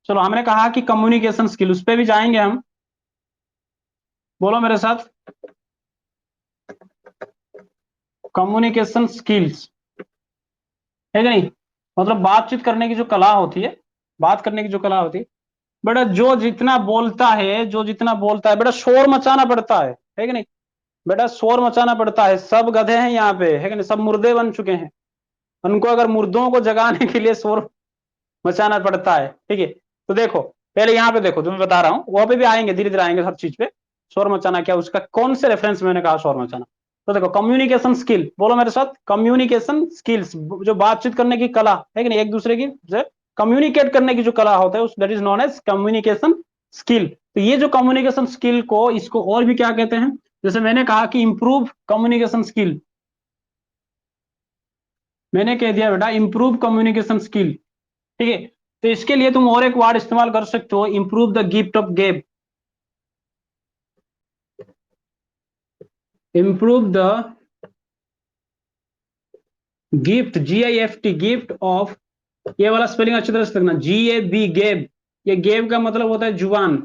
चलो हमने कहा कि कम्युनिकेशन स्किल, उस पर भी जाएंगे हम, बोलो मेरे साथ, कम्युनिकेशन स्किल्स, है कि नहीं? मतलब बातचीत करने की जो कला होती है, बात करने की जो कला होती है बेटा, जो जितना बोलता है, जो जितना बोलता है बेटा, शोर मचाना पड़ता है कि नहीं? बेटा शोर मचाना पड़ता है, सब गधे हैं यहाँ पे, है कि नहीं? सब मुर्दे बन चुके हैं, उनको अगर मुर्दों को जगाने के लिए शोर मचाना पड़ता है, ठीक है? तो देखो पहले यहाँ पे देखो, तुम्हें बता रहा हूँ, वहां पे भी आएंगे, धीरे धीरे आएंगे हर चीज पे। शोर मचाना क्या, उसका कौन से रेफरेंस में मैंने कहा शोर मचाना? तो देखो कम्युनिकेशन स्किल, बोलो मेरे साथ, कम्युनिकेशन स्किल्स, जो बातचीत करने की कला, है कि नहीं? एक दूसरे की कम्युनिकेट करने की जो कला होता है, that is non age communication skill. तो ये जो कम्युनिकेशन स्किल को, इसको और भी क्या कहते हैं? जैसे मैंने कहा कि इंप्रूव कम्युनिकेशन स्किल, मैंने कह दिया बेटा इंप्रूव कम्युनिकेशन स्किल, ठीक है? तो इसके लिए तुम और एक वर्ड इस्तेमाल कर सकते हो, improve the gift of gab, improve the gift, GIFT, gift of, ये वाला स्पेलिंग अच्छी तरह से लिखना, GAB, गेब। ये गेब का मतलब होता है जुबान,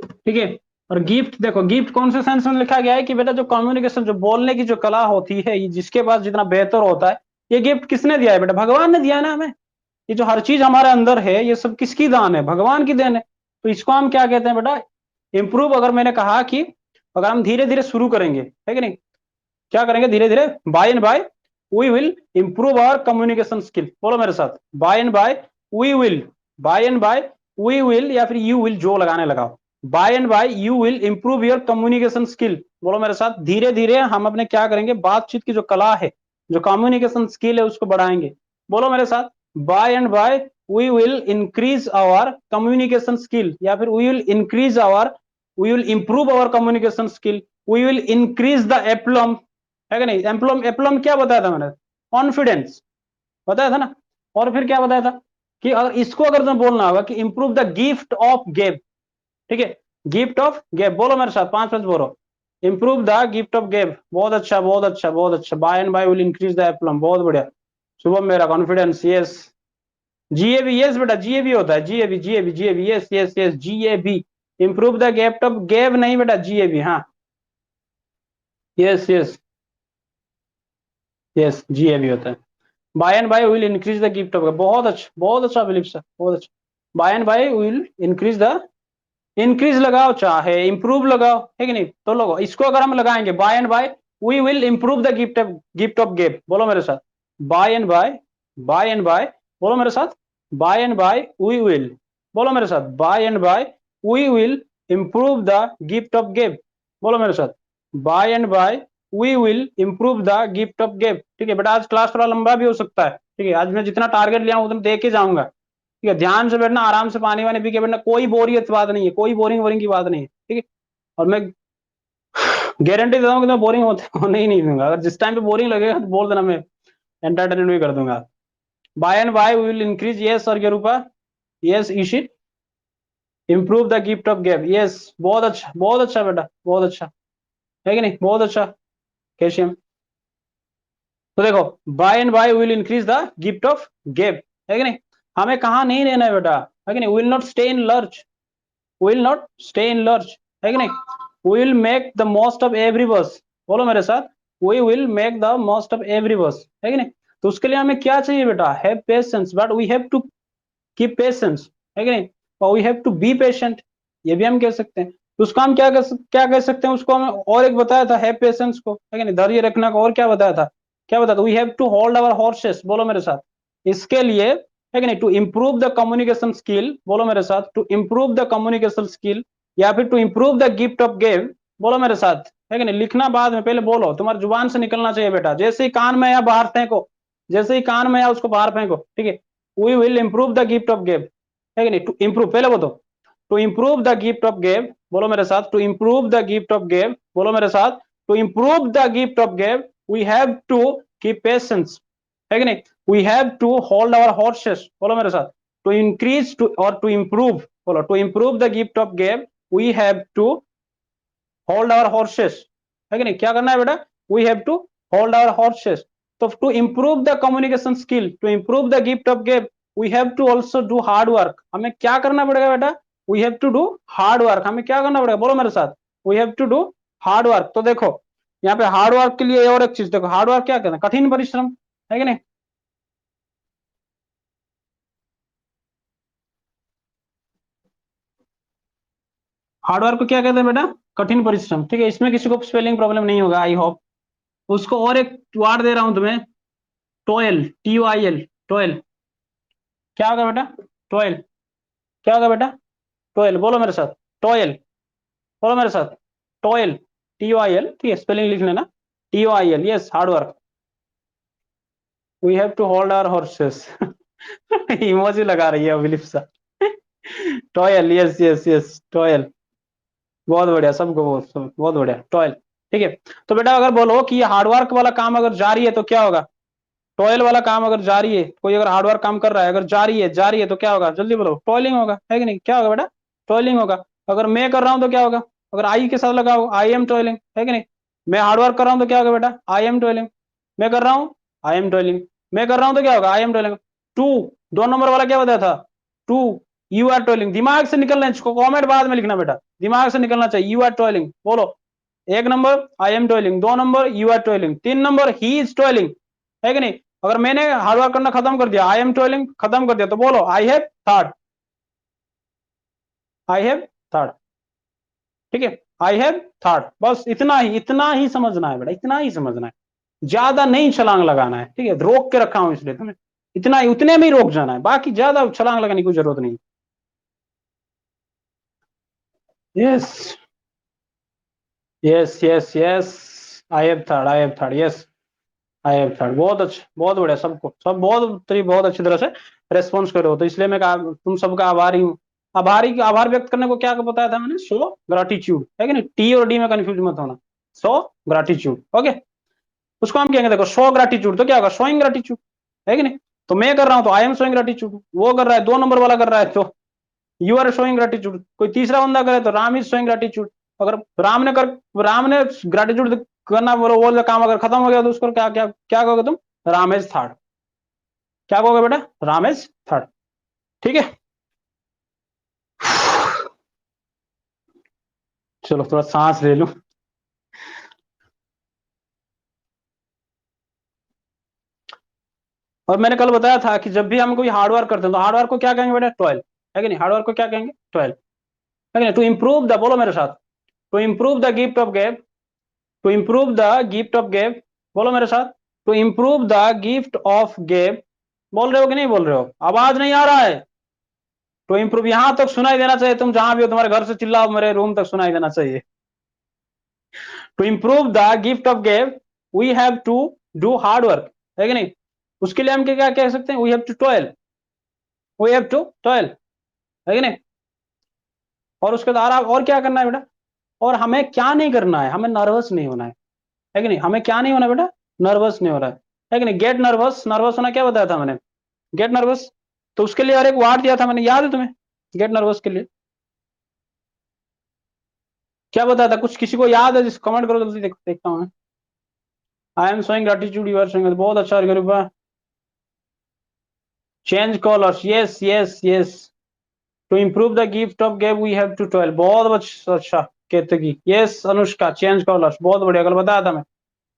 ठीक है? और गिफ्ट, देखो गिफ्ट कौन से सेंस में लिखा गया है कि बेटा जो कम्युनिकेशन, जो बोलने की जो कला होती है, जिसके पास जितना बेहतर होता है, ये गिफ्ट किसने दिया है बेटा? भगवान ने दिया है ना हमें। ये जो हर चीज हमारे अंदर है, ये सब किसकी दान है? भगवान की देन है। तो इसको हम क्या कहते हैं बेटा? इंप्रूव। अगर मैंने कहा कि अगर हम धीरे धीरे शुरू करेंगे, है कि नहीं? क्या करेंगे धीरे धीरे? By and by we will improve our communication skill, बोलो मेरे साथ, by and by we will, by and by we will, या फिर यू विल, जो लगाने लगाओ, by and by you will improve your communication skill, बोलो मेरे साथ, धीरे धीरे हम अपने क्या करेंगे, बातचीत की जो कला है, जो कम्युनिकेशन स्किल है, उसको बढ़ाएंगे। बोलो मेरे साथ, by and by we will increase our communication skill, या फिर we will increase our, we will improve our communication skill, we will increase the aplomb, है कि नहीं? एप्लम, एप्लम क्या बताया था मैंने? कॉन्फिडेंस बताया था ना। और फिर क्या बताया था कि अगर इसको, अगर तुम्हें बोलना होगा कि इंप्रूव द गिफ्ट ऑफ गेब, ठीक है? गिफ्ट ऑफ गेब, बोलो मेरे साथ, पांच पांच बोलो, इंप्रूव द गिफ्ट ऑफ गेब, बहुत अच्छा बहुत अच्छा बहुत अच्छा, by and by will increase the aplomb, बहुत बढ़िया। शुभम मेरा कॉन्फिडेंस, यस। GAB, यस बेटा, GAB होता है, GAB, GAB, GAB, yes yes yes, GAB, improve the gift of gab, नहीं बेटा, GAB, हाँ, यस यस यस, GAB होता है। By and by will increase the gift of, बहुत अच्छा फिलिप सर, बहुत अच्छा। By and by will increase the, increase लगाओ चाहे इंप्रूव लगाओ, है कि नहीं? तो लोगो इसको अगर हम लगाएंगे, by and by we will improve the gift of gab, बोलो मेरे साथ, by and by, by and by, बोलो मेरे साथ, by and by we will, बोलो मेरे साथ, by and by we will improve the gift of gab, बोलो मेरे साथ, by and by we will improve the gift of gab. ठीक है बेटा, आज क्लास थोड़ा लंबा भी हो सकता है, ठीक है? आज मैं जितना टारगेट लिया हूं उतना दे के जाऊंगा, ठीक है? ध्यान से बैठना, आराम से पानी वानी पी के बैठना, कोई बोरियत बात नहीं है, कोई बोरिंग वोरिंग की बात नहीं है, ठीक है? और मैं गारंटी देता हूँ कि मैं बोरिंग होने ही नहीं दूंगा, अगर जिस टाइम पे बोरिंग लगेगा तो बोल देना, मैं एंटरटेनमेंट भी कर दूंगा। By and by we will increase, yes और Rupa, yes Ishit, improve the gift of game, yes, बहुत अच्छा बेटा, बहुत अच्छा, है कि नहीं? बहुत अच्छा कैशियम। तो देखो, by and by will increase the gift of game, है कि नहीं? हमें कहा नहीं रहना है बेटा, है कि नहीं? Will not stay in lurch, will not stay in lurch, है कि नहीं? We will make the most of every bus, बोलो मेरे साथ, we will make the most of every bus, है कि नहीं? तो उसके लिए हमें क्या चाहिए बेटा? have patience, but we have to keep patience, है कि नहीं? और we have to be patient, ये भी हम कह सकते हैं। तो उसका हम क्या कह सकते हैं? उसको हमें और एक बताया था, have patience को, है कि नहीं? धैर्य रखना को, और क्या बताया था? क्या बताया था? we have to hold our horses, बोलो मेरे साथ, इसके लिए, है कि नहीं? To improve the communication skill, बोलो मेरे साथ, to improve the communication skill, या फिर to improve the gift of game, बोलो मेरे साथ, है कि नहीं? लिखना बाद में, पहले बोलो, तुम्हारी जुबान से निकलना चाहिए बेटा, जैसे ही कान में या बाहर फेंको, जैसे ही कान में या उसको बाहर फेंको, ठीक है? We will improve the gift of game, है कि नहीं? टू इंप्रूव, पहले बोलो, to improve the gift of game, बोलो मेरे साथ, to improve the gift of game, बोलो मेरे साथ, to improve the gift of game we have to keep patience, है कि नहीं? We have to hold our horses, बोलो मेरे साथ, टू इंक्रीज टू और टू इंप्रूव, बोलो to improve the gift of gab we have to hold our horses, है कि नहीं? क्या करना है बेटा? We have to hold our horses. तो to improve the communication skill, to improve the gift of gift, we have to also do hard work. हमें क्या करना पड़ेगा बेटा? We have to do hard work. हमें क्या करना पड़ेगा? बोलो मेरे साथ, we have to do hard work. तो देखो यहाँ पे हार्ड वर्क के लिए और एक चीज देखो, हार्ड वर्क क्या कहते हैं? कठिन परिश्रम, है कि नहीं? हार्ड वर्क को क्या कहते हैं बेटा? कठिन परिश्रम। ठीक है, इसमें किसी को स्पेलिंग प्रॉब्लम नहीं होगा, आई होप। उसको और एक वर्ड दे रहा हूं तुम्हें, टोयल, TOIL, टोयल। क्या होगा बेटा? टोयल। क्या होगा बेटा? टोयल, बोलो मेरे साथ, टोयल, बोलो मेरे साथ, टोयल, TOIL। ठीक है, स्पेलिंग लिख लेना, TOIL, yes, hard work. We have to hold our horses. Emoji लगा रही है Abhilipsa. Toil, yes yes yes, toil, बहुत बढ़िया, सबको बहुत बढ़िया, टॉयल। ठीक है, तो बेटा अगर बोलो कि ये हार्डवर्क वाला काम अगर जारी है तो क्या होगा? टॉयल वाला काम अगर जारी है, कोई अगर हार्डवर्क काम कर रहा है, अगर जारी है तो क्या होगा? जल्दी बोलो, टॉयलिंग होगा, है कि नहीं? क्या होगा बेटा? टॉयलिंग होगा। अगर मैं कर रहा हूं तो क्या होगा? अगर आई के साथ लगाओ, आई एम टॉयलिंग, है कि नहीं? मैं हार्डवर्क कर रहा हूं तो क्या होगा बेटा? आई एम टॉयलिंग। मैं कर रहा हूं, आई एम टॉयलिंग। मैं कर रहा हूं तो क्या होगा? I am toiling. Two, 2 number वाला क्या बताया था? Two, you are toiling. दिमाग से निकलना है, इसको कॉमेंट बाद में लिखना बेटा, दिमाग से निकलना चाहिए। यू आर टॉयलिंग, बोलो। 1 number I am toiling, 2 number you are toiling, 3 number he is toiling, है कि नहीं? अगर मैंने हार्डवर्क करना खत्म कर दिया, आई एम टॉयलिंग खत्म कर दिया, तो बोलो I have third, I have third. ठीक है, आई हैव थर्ड। बस इतना ही समझना है बेटा, इतना ही समझना है, ज्यादा नहीं छलांग लगाना है। ठीक है, रोक के रखा हूं इसलिए तुम्हें, इतना ही, उतने में ही रोक जाना है, बाकी ज्यादा छलांग लगाने की जरूरत नहीं। Yes yes yes yes, I have third, I have third, yes, I have third. बहुत अच्छा, बहुत बढ़िया, सबको सब बहुत अच्छी तरह से रेस्पॉन्स करो, तो इसलिए मैं तुम सबका आभारी हूँ। आभार व्यक्त करने को क्या बताया था मैंने? सो ग्राटिट्यूड, है कि नहीं? टी और डी में कंफ्यूज मत होना, सो ग्राटिट्यूड, ओके। उसको हम कहेंगे, देखो, शो ग्रेटिट्यूड तो क्या होगा? शोइंग ग्रेटिट्यूड, है कि नहीं? तो मैं कर रहा हूं तो आई एम शोइंग ग्रेटिट्यूड, वो कर रहा है 2 नंबर वाला कर रहा है तो यू आर शोइंग ग्रेटिट्यूड, कोई तीसरा बंदा करे तो राम इज शोइंग ग्रेटिट्यूड। अगर राम ने ग्रेटिट्यूड करना, वो काम अगर खत्म हो गया तो उसको क्या क्या क्या कहोगे तुम? Ram is third. क्या कहोगे बेटा? Ram is third. ठीक है, चलो थोड़ा सांस ले लूं। और मैंने कल बताया था कि जब भी हम कोई हार्डवर्क करते हैं तो हार्डवर्क को क्या कहेंगे बेटा? ट्वेल्व, है कि नहीं? हार्डवर्क को क्या कहेंगे? ट्वेल्व, है कि नहीं? टू इंप्रूव द, बोलो मेरे साथ, to improve the gift of gab, to improve the gift of gab, बोलो मेरे साथ, to improve the gift of gab. बोल रहे हो कि नहीं बोल रहे हो? आवाज नहीं आ रहा है? टू इंप्रूव, यहां तक सुनाई देना चाहिए, तुम जहां भी हो, तुम्हारे घर से चिल्लाओ, मेरे रूम तक सुनाई देना चाहिए। To improve the gift of gab we have to do hard work, है कि नहीं? उसके लिए हम क्या क्या कह सकते हैं? We have to toil, we have to toil, है कि नहीं? और उसके द्वारा और क्या करना है बेटा? और हमें क्या नहीं करना है? हमें नर्वस नहीं होना है कि नहीं? हमें क्या नहीं होना बेटा? नर्वस नहीं हो रहा है कि नहीं? गेट नर्वस, नर्वस होना क्या बताया था मैंने? Get nervous. तो उसके लिए और एक वार्ड दिया था मैंने, याद है तुम्हें? गेट नर्वस के लिए क्या बताया था? कुछ किसी को याद है? जिस कमेंट करो जल्दी, देखता हूँ मैं। I am showing gratitude, you are showing, बहुत अच्छा Gariba. Change colours, yes yes yes, to improve the gift of give we have to toil, बहुत अच्छा Ketaki, yes Anushka, change colours, बहुत बढ़िया, कल बताया था मैं,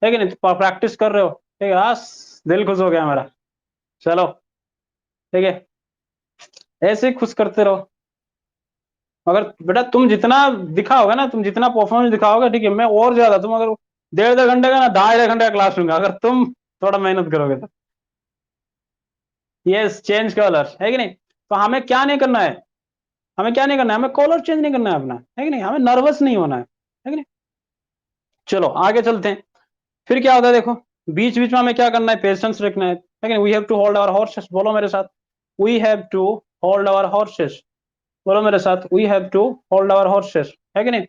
है कि नहीं? तो प्रैक्टिस कर रहे हो, ठीक है, बस दिल खुश हो गया मेरा। चलो, ठीक है, ऐसे ही खुश करते रहो। अगर बेटा तुम जितना दिखाओगे ना, तुम जितना परफॉर्मेंस दिखाओगे, ठीक है, मैं और ज्यादा, तुम अगर 1.5 घंटे का ना, 2.5 घंटे का क्लास लूंगा अगर तुम थोड़ा मेहनत करोगे तो। यस, चेंज कलर, है कि नहीं? तो हमें क्या नहीं करना है? हमें क्या नहीं करना है? हमें कॉलर चेंज नहीं करना है अपना, है कि नहीं? हमें नर्वस नहीं होना है कि नहीं? चलो आगे चलते हैं। फिर क्या होता है देखो, बीच बीच में हमें क्या करना है? पेशेंस रखना है कि नहीं? We have to hold our horses, बोलो मेरे साथ, we have to hold our horses, बोलो मेरे साथ, we have to hold our horses, है कि नहीं?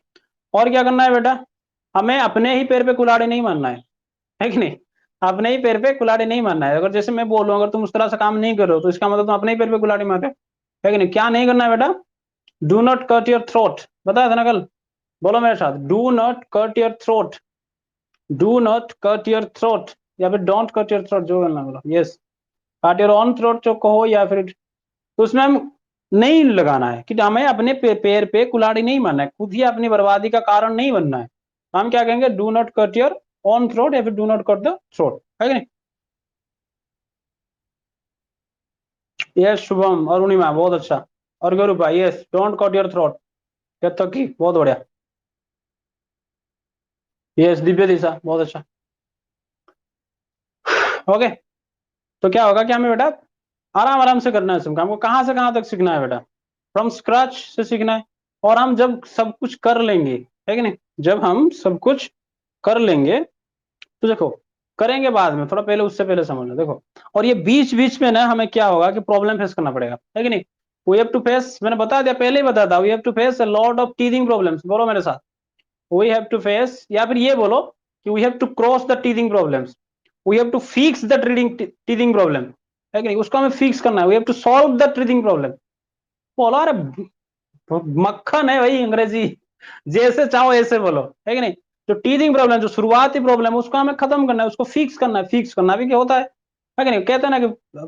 और क्या करना है बेटा? हमें अपने ही पैर पे कुल्हाड़ी नहीं मारना है कि नहीं? अपने ही पैर पे कुल्हाड़ी नहीं मारना है। अगर जैसे मैं बोलूं, अगर तुम उस तरह से काम नहीं कर रहे हो तो इसका मतलब तुम अपने ही पैर पे कुल्हाड़ी मार रहे हो, है कि नहीं? क्या नहीं करना है बेटा? Do not cut your throat, बताया था ना कल। बोलो मेरे साथ, do not cut your throat, do not cut your throat, या फिर डोंट कट योर थ्रोट, जो करना बोलो। यस, काट योर ऑन थ्रोट जो कहो, या फिर तो उसमें हम नहीं लगाना है कि हमें अपने पैर पे कुल्हाड़ी नहीं मारना है, खुद ही अपनी बर्बादी का कारण नहीं बनना है। हम क्या कहेंगे? Do not cut your on throat, या फिर do not cut the throat, है कि नहीं? यस शुभम, अरुणिमा बहुत अच्छा, और गौरव भाई yes, don't cut your throat, तो की बहुत बढ़िया। यस दिव्य दिशा बहुत अच्छा। ओके, तो क्या होगा कि हमें बेटा आराम आराम से करना है सब काम को। कहां से कहां तक सीखना है बेटा? फ्रॉम स्क्रैच से सीखना है। और हम जब सब कुछ कर लेंगे, है कि नहीं, जब हम सब कुछ कर लेंगे तो देखो, करेंगे बाद में, थोड़ा पहले, उससे पहले समझ लो। देखो, और ये बीच बीच में ना हमें क्या होगा कि प्रॉब्लम फेस करना पड़ेगा, है कि नहीं? वी हैव टू फेस, मैंने बता दिया, पहले ही बता था, we have to face a lot of teething problems. बोलो मेरे साथ, वी हैव टू फेस, या फिर ये बोलो कि we have to cross the teething problems, we have to fix the teething problem, है कि नहीं? उसको हमें फिक्स करना है, we have to solve the teething problem. बोलो, अरे मक्खन है भाई अंग्रेजी, जैसे चाहो ऐसे बोलो, है कि नहीं? जो टीथिंग प्रॉब्लम, जो शुरुआती प्रॉब्लम है, उसको हमें खत्म करना है, उसको फिक्स करना है। फिक्स करना भी क्या होता है कि नहीं? कहते हैं ना कि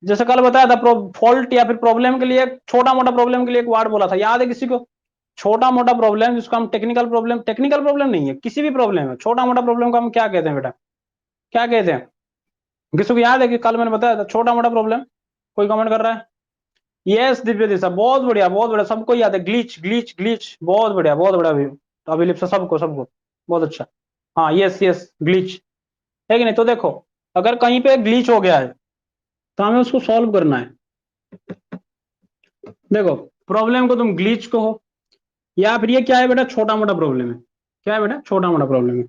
जैसे कल बताया था, फॉल्ट या फिर प्रॉब्लम के लिए, छोटा मोटा प्रॉब्लम के लिए एक वर्ड बोला था, याद है किसी को? छोटा मोटा प्रॉब्लम जिसको हम टेक्निकल प्रॉब्लम, टेक्निकल प्रॉब्लम नहीं है, किसी भी प्रॉब्लम है, छोटा मोटा प्रॉब्लम को हम क्या कहते हैं बेटा? क्या कहते हैं? किसी को याद है कि कल मैंने बताया था छोटा मोटा प्रॉब्लम? कोई कमेंट कर रहा है? यस दिव्य दिशा, बहुत बढ़िया बहुत बढ़िया, सबको याद है। ग्लिच ग्लिच ग्लिच, बहुत बढ़िया बहुत बढ़िया भी, अभिलिप्सा, सबको सबको, बहुत अच्छा। हाँ यस यस, ग्लिच, है कि नहीं? तो देखो, अगर कहीं पे ग्लिच हो गया है तो हमें उसको सॉल्व करना है। देखो, प्रॉब्लम को तुम ग्लिच कहो, या फिर ये क्या है बेटा? छोटा मोटा प्रॉब्लम है। क्या है बेटा? छोटा मोटा प्रॉब्लम है।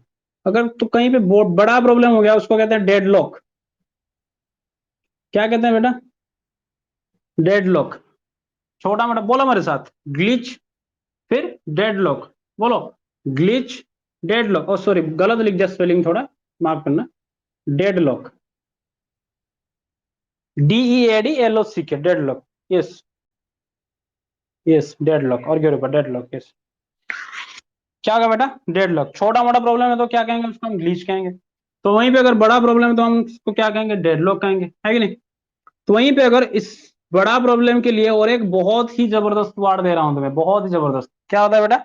अगर तो कहीं पे बहुत बड़ा प्रॉब्लम हो गया, उसको कहते हैं डेडलॉक। क्या कहते हैं बेटा? डेडलॉक। छोटा मोटा बोलो मेरे साथ, ग्लिच, फिर डेडलॉक, बोलो। ग्लिच, डेडलॉक, ओ सॉरी गलत लिख दिया, स्पेलिंग थोड़ा माफ करना। Deadlock, DEADLOCK, deadlock. Yes yes, deadlock, और क्या ऊपर डेडलॉक, यस। क्या होगा बेटा? डेडलॉक। छोटा मोटा प्रॉब्लम है तो क्या कहेंगे? उसको हम ग्लिच कहेंगे। तो वहीं पे अगर बड़ा प्रॉब्लम है तो हम उसको क्या कहेंगे? डेडलॉक कहेंगे, है कि नहीं? तो वहीं पे अगर इस बड़ा प्रॉब्लम के लिए और एक बहुत ही जबरदस्त वर्ड दे रहा हूं तुम्हें, बहुत ही जबरदस्त, क्या होता है बेटा?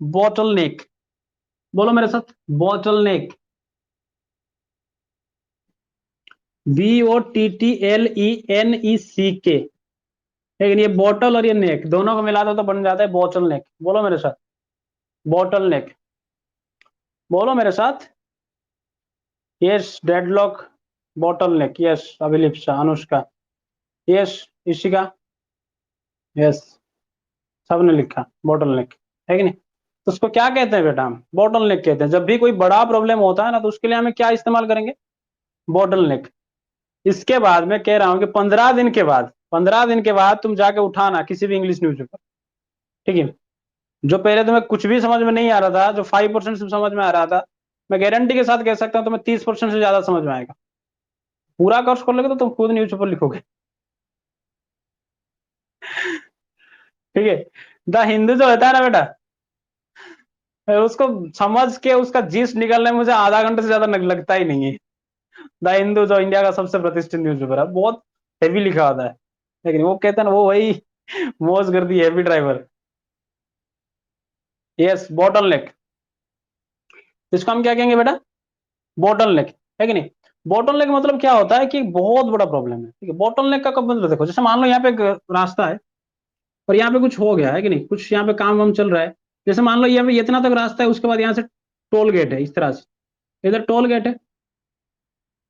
बॉटल नेक। बोलो मेरे साथ, बॉटल नेक, BOTTLENECK, लेकिन ये बॉटल और ये नेक दोनों को मिला दो तो बन जाता है बॉटल नेक। बोलो मेरे साथ, बॉटल नेक, बोलो मेरे साथ। यस डेडलॉक, बॉटल नेक, yes Abhilipsa, Anushka, yes Ishika, yes सबने लिखा बॉटल नेक, है कि नहीं? तो उसको क्या कहते हैं बेटा? हम बॉटल नेक कहते हैं। जब भी कोई बड़ा प्रॉब्लम होता है ना, तो उसके लिए हमें क्या इस्तेमाल करेंगे? बॉटल नेक। इसके बाद मैं कह रहा हूं कि 15 दिन के बाद, 15 दिन के बाद तुम जाके उठाना किसी भी इंग्लिश न्यूज़पेपर, ठीक है? जो पहले तुम्हें कुछ भी समझ में नहीं आ रहा था, जो 5% समझ में आ रहा था, मैं गारंटी के साथ कह सकता हूँ तुम्हें 30% से ज्यादा समझ में आएगा। पूरा कोर्स कर लोगे तो तुम खुद न्यूज़पेपर लिखोगे। ठीक है? द हिंदू जो होता है ना बेटा, उसको समझ के उसका जीस्ट निकालने में मुझे आधा घंटे से ज्यादा लगता ही नहीं है। द हिंदू जो इंडिया का सबसे प्रतिष्ठित न्यूज़पेपर है, बहुत हेवी लिखा होता है, लेकिन वो कहते हैं ना, वो वही मौज कर दी heavy driver. Yes bottle neck, इसको हम क्या कहेंगे बेटा? बॉटल नेक, है कि नहीं? बॉटल नेक मतलब क्या होता है कि बहुत बड़ा प्रॉब्लम है, ठीक है? बॉटल नेक का कब मतलब, देखो जैसे मान लो यहाँ पे एक रास्ता है और यहाँ पे कुछ हो गया, है कि नहीं? कुछ यहाँ पे काम वाम चल रहा है। जैसे मान लो यहाँ पे इतना तक रास्ता है, उसके बाद यहाँ से टोल गेट है, इस तरह से इधर टोल गेट है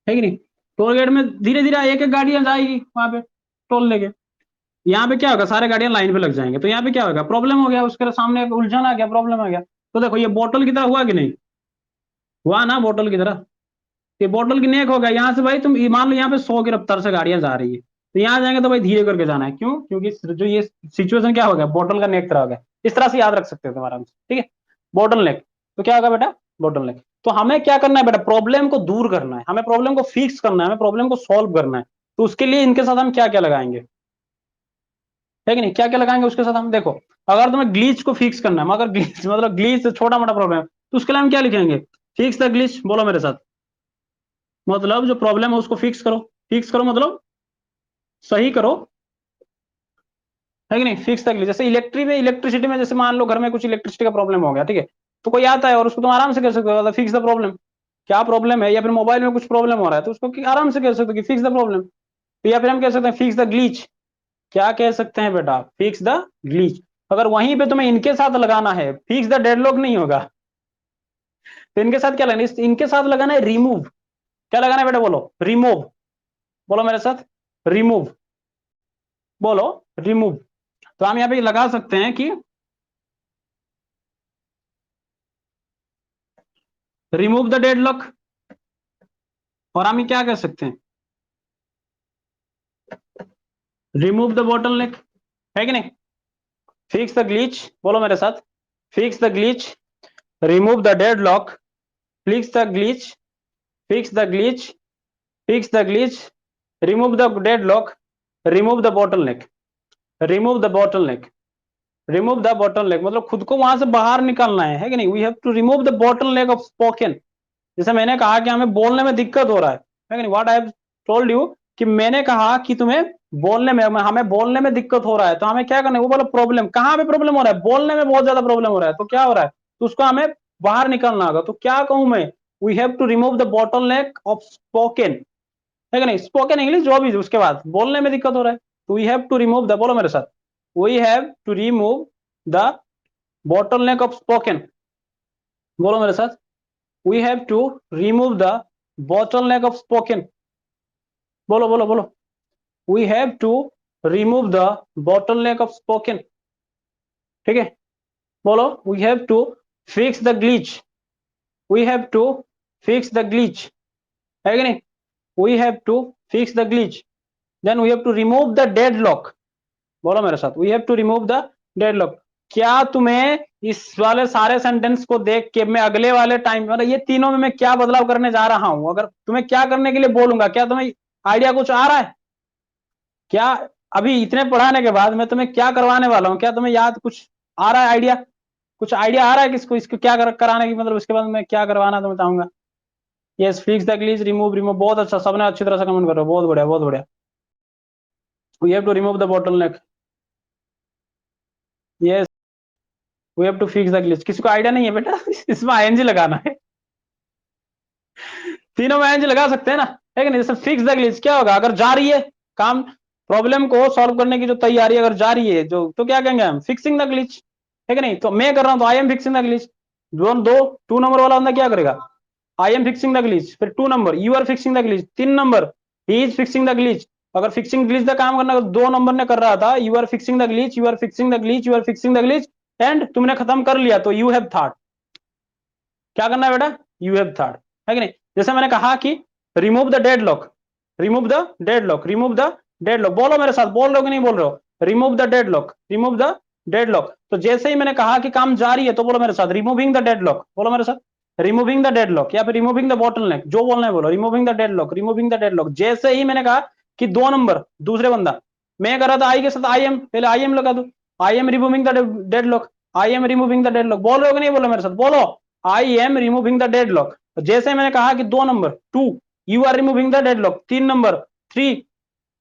कि नहीं? टोल गेट में धीरे धीरे एक एक गाड़ियां जाएगी वहां पे टोल लेके। यहाँ पे क्या होगा? सारे गाड़ियां लाइन पे लग जाएंगे, तो यहाँ पे क्या होगा? प्रॉब्लम हो गया, उसके सामने एक उलझन आ गया, प्रॉब्लम आ गया। तो देखो, ये बोतल की तरह हुआ कि नहीं हुआ? ना बोतल की तरह, ये बोतल की नेक होगा। यहाँ से भाई तुम मान लो यहाँ पे 100 की रफ्तार से गाड़ियां जा रही है, तो यहाँ जाएंगे तो भाई धीरे करके जाना है। क्यों? क्योंकि जो ये सिचुएशन क्या हो गया, बोतल का नेक तरह हो गया। इस तरह से याद रख सकते हो तुम आराम से, ठीक है? बोतल नेक, तो क्या होगा बेटा? बोतल नेक। तो हमें क्या करना है बेटा, प्रॉब्लम को दूर करना है, हमें प्रॉब्लम को फिक्स करना है, हमें प्रॉब्लम को सॉल्व करना है। तो उसके लिए इनके साथ हम क्या क्या लगाएंगे, है कि नहीं, क्या क्या लगाएंगे उसके साथ हम। देखो, अगर तुम्हें ग्लिच को फिक्स करना है, मगर ग्लिच मतलब ग्लिच छोटा मोटा प्रॉब्लम है, तो उसके लिए हम क्या लिखेंगे, फिक्स द ग्लिच। बोलो मेरे साथ, मतलब जो प्रॉब्लम है उसको फिक्स करो। फिक्स करो मतलब सही करो, है कि नहीं, फिक्स द ग्लिच। जैसे इलेक्ट्रिसिटी में जैसे मान लो घर में कुछ इलेक्ट्रिसिटी का प्रॉब्लम हो गया, ठीक है, तो कोई आता है और उसको तुम आराम से कह सकते हो फिक्स द प्रॉब्लम, क्या प्रॉब्लम है। या फिर मोबाइल में कुछ प्रॉब्लम हो रहा है तो उसको आराम से कह सकते हो कि फिक्स द प्रॉब्लम। या फिर हम कह सकते हैं फिक्स द ग्लिच, क्या कह सकते हैं बेटा, फिक्स द ग्लिच। अगर वहीं पे तुम्हें इनके साथ लगाना है, फिक्स द डेडलॉक नहीं होगा, तो इनके साथ क्या लगाना है, इनके साथ लगाना है रिमूव। क्या लगाना है बेटा, बोलो रिमूव। बोलो मेरे साथ, रिमूव। बोलो रिमूव। तो हम यहां पे लगा सकते हैं कि रिमूव द डेडलॉक, और हम क्या कह सकते हैं, रिमूव द बॉटलनेक, है कि नहीं। फिक्स द ग्लिच, बोलो मेरे साथ, fix the glitch, remove the deadlock, fix the glitch, fix the glitch, fix the glitch, remove the deadlock, remove the bottleneck, remove the bottleneck, remove the bottleneck, मतलब खुद को वहां से बाहर निकालना है कि नहीं। We have to remove the bottleneck of spoken. जैसे मैंने कहा कि हमें बोलने में दिक्कत हो रहा है कि नहीं, what I have told you, कि मैंने कहा कि तुम्हें बोलने में, हमें बोलने में दिक्कत हो रहा है, तो हमें क्या करना है, वो बोला प्रॉब्लम, कहां पे प्रॉब्लम हो रहा है, बोलने में बहुत ज्यादा प्रॉब्लम हो रहा है, तो क्या हो रहा है, तो उसको हमें बाहर निकालना होगा। तो क्या कहूं मैं, we have to remove the bottleneck of spoken, है कि नहीं, स्पोकन इंग्लिश जो भी, उसके बाद बोलने में दिक्कत हो रहा है, तो we have to remove the, बोलो मेरे साथ, we have to remove the bottleneck of spoken. बोलो मेरे साथ, we have to remove the bottleneck of spoken. बोलो बोलो बोलो, we have to remove the bottleneck of spoken, ठीक है। बोलो, we have to fix the glitch, we have to fix the glitch, है कि नहीं, we have to fix the glitch, then we have to remove the deadlock. बोलो मेरे साथ, we have to remove the deadlock. क्या तुम्हें इस वाले सारे सेंटेंस को देख के मैं अगले वाले टाइम, मतलब ये तीनों में मैं क्या बदलाव करने जा रहा हूं, अगर तुम्हें क्या करने के लिए बोलूंगा, क्या तुम्हें आइडिया कुछ आ रहा है, क्या अभी इतने पढ़ाने के बाद मैं तुम्हें क्या करवाने वाला हूं, क्या तुम्हें याद कुछ आ रहा है, आइडिया कुछ आइडिया आ रहा है कि इसको क्या कराने की, मतलब उसके बाद मैं क्या करवाना तुम्हें चाहूंगा। Yes, fix the glitch, remove remove, बहुत अच्छा, सबने अच्छी तरह से कमेंट करो, बहुत बढ़िया बहुत बढ़िया। We have to remove the bottleneck, yes, we have to fix the glitch. किसी को आइडिया नहीं है बेटा इसमें आईएनजी लगाना है, तीनों में आईएनजी लगा सकते हैं ना, है कि नहीं। जैसे फिक्स द ग्लिच क्या होगा, अगर जा रही है काम, प्रॉब्लम को सॉल्व करने की जो तैयारी अगर जा रही है जो, तो क्या कहेंगे हम, फिक्सिंग द ग्लिच, है कि नहीं। तो मैं कर रहा हूं तो I am fixing the glitch. जोन दो, 2 नंबर वाला बंदा क्या करेगा, I am fixing the glitch, फिर 2 number you are fixing the glitch, 3 number he is fixing the glitch. अगर फिक्सिंग ग्लिच का काम करना 2 नंबर ने कर रहा था, you are fixing the glitch, you are fixing the glitch, you are fixing the glitch, and तुमने खत्म कर लिया, तो यू हैव थॉट। क्या करना है बेटा, यू हैव थॉट, है कि नहीं। जैसे मैंने कहा कि remove the deadlock, remove the deadlock, remove the deadlock, बोलो मेरे साथ, बोल रहे हो कि नहीं बोल रहे हो, remove the deadlock, remove the deadlock. तो जैसे ही मैंने कहा कि काम जारी है, तो बोलो मेरे साथ, रिमूविंग द डेडलॉक, बोलो मेरे साथ, रिमूविंग द डेडलॉक, या फिर रिमूविंग द बॉटलनेक, जो बोलना है बोलो, removing the deadlock, removing the deadlock. जैसे ही मैंने कहा कि 2 नंबर दूसरे बंदा, मैं कर रहा था आई के साथ आई एम, पहले आई एम लगा दो, I am removing the deadlock, I am removing the deadlock, बोल रहे हो कि नहीं बोलो मेरे साथ, बोलो I am removing the deadlock. जैसे मैंने कहा कि 2 number, 2 you are removing the deadlock, 3 number, 3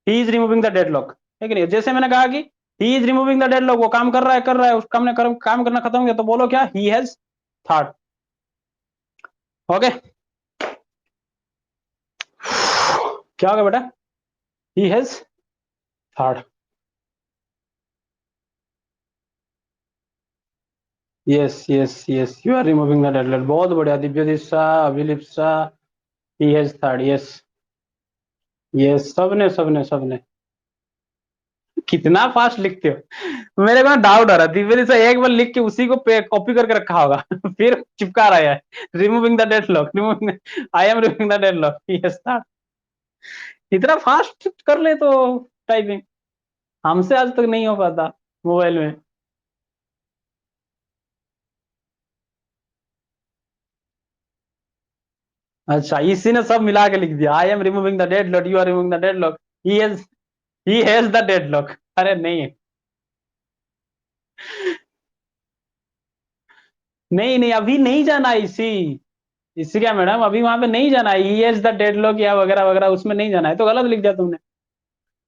he is removing the deadlock, है कि नहीं। जैसे मैंने कहा कि he is removing the deadlock, वो काम कर रहा है, उस काम ने काम करना खत्म हो गया, तो बोलो क्या, ही हैज थॉट। ओके, क्या होगा बेटा, he has thought. Yes yes yes, you are removing the deadlock, बहुत बढ़िया Divya Disha, Abhilipsa, he has thought, yes yes, सबने सबने सबने। कितना फास्ट लिखते हो, मेरे को डाउट आ रहा है, दिव्य से एक बार लिख के उसी को कॉपी करके रखा होगा फिर चिपका रहा है, removing the deadlock, removing, I am removing the deadlock, yes sir. इतना फास्ट कर ले तो टाइपिंग, हमसे आज तक नहीं हो पाता मोबाइल में। अच्छा, इसी ने सब मिला के लिख दिया, I am removing the dead lock, you are removing the dead lock, he has the dead lock. अरे नहीं, नहीं नहीं, अभी नहीं जाना इसी, इसी क्या मैडम, अभी वहां पे नहीं जाना है, ही हैज द डेड लॉक या वगैरह वगैरह, उसमें नहीं जाना है, तो गलत लिख दिया तुमने।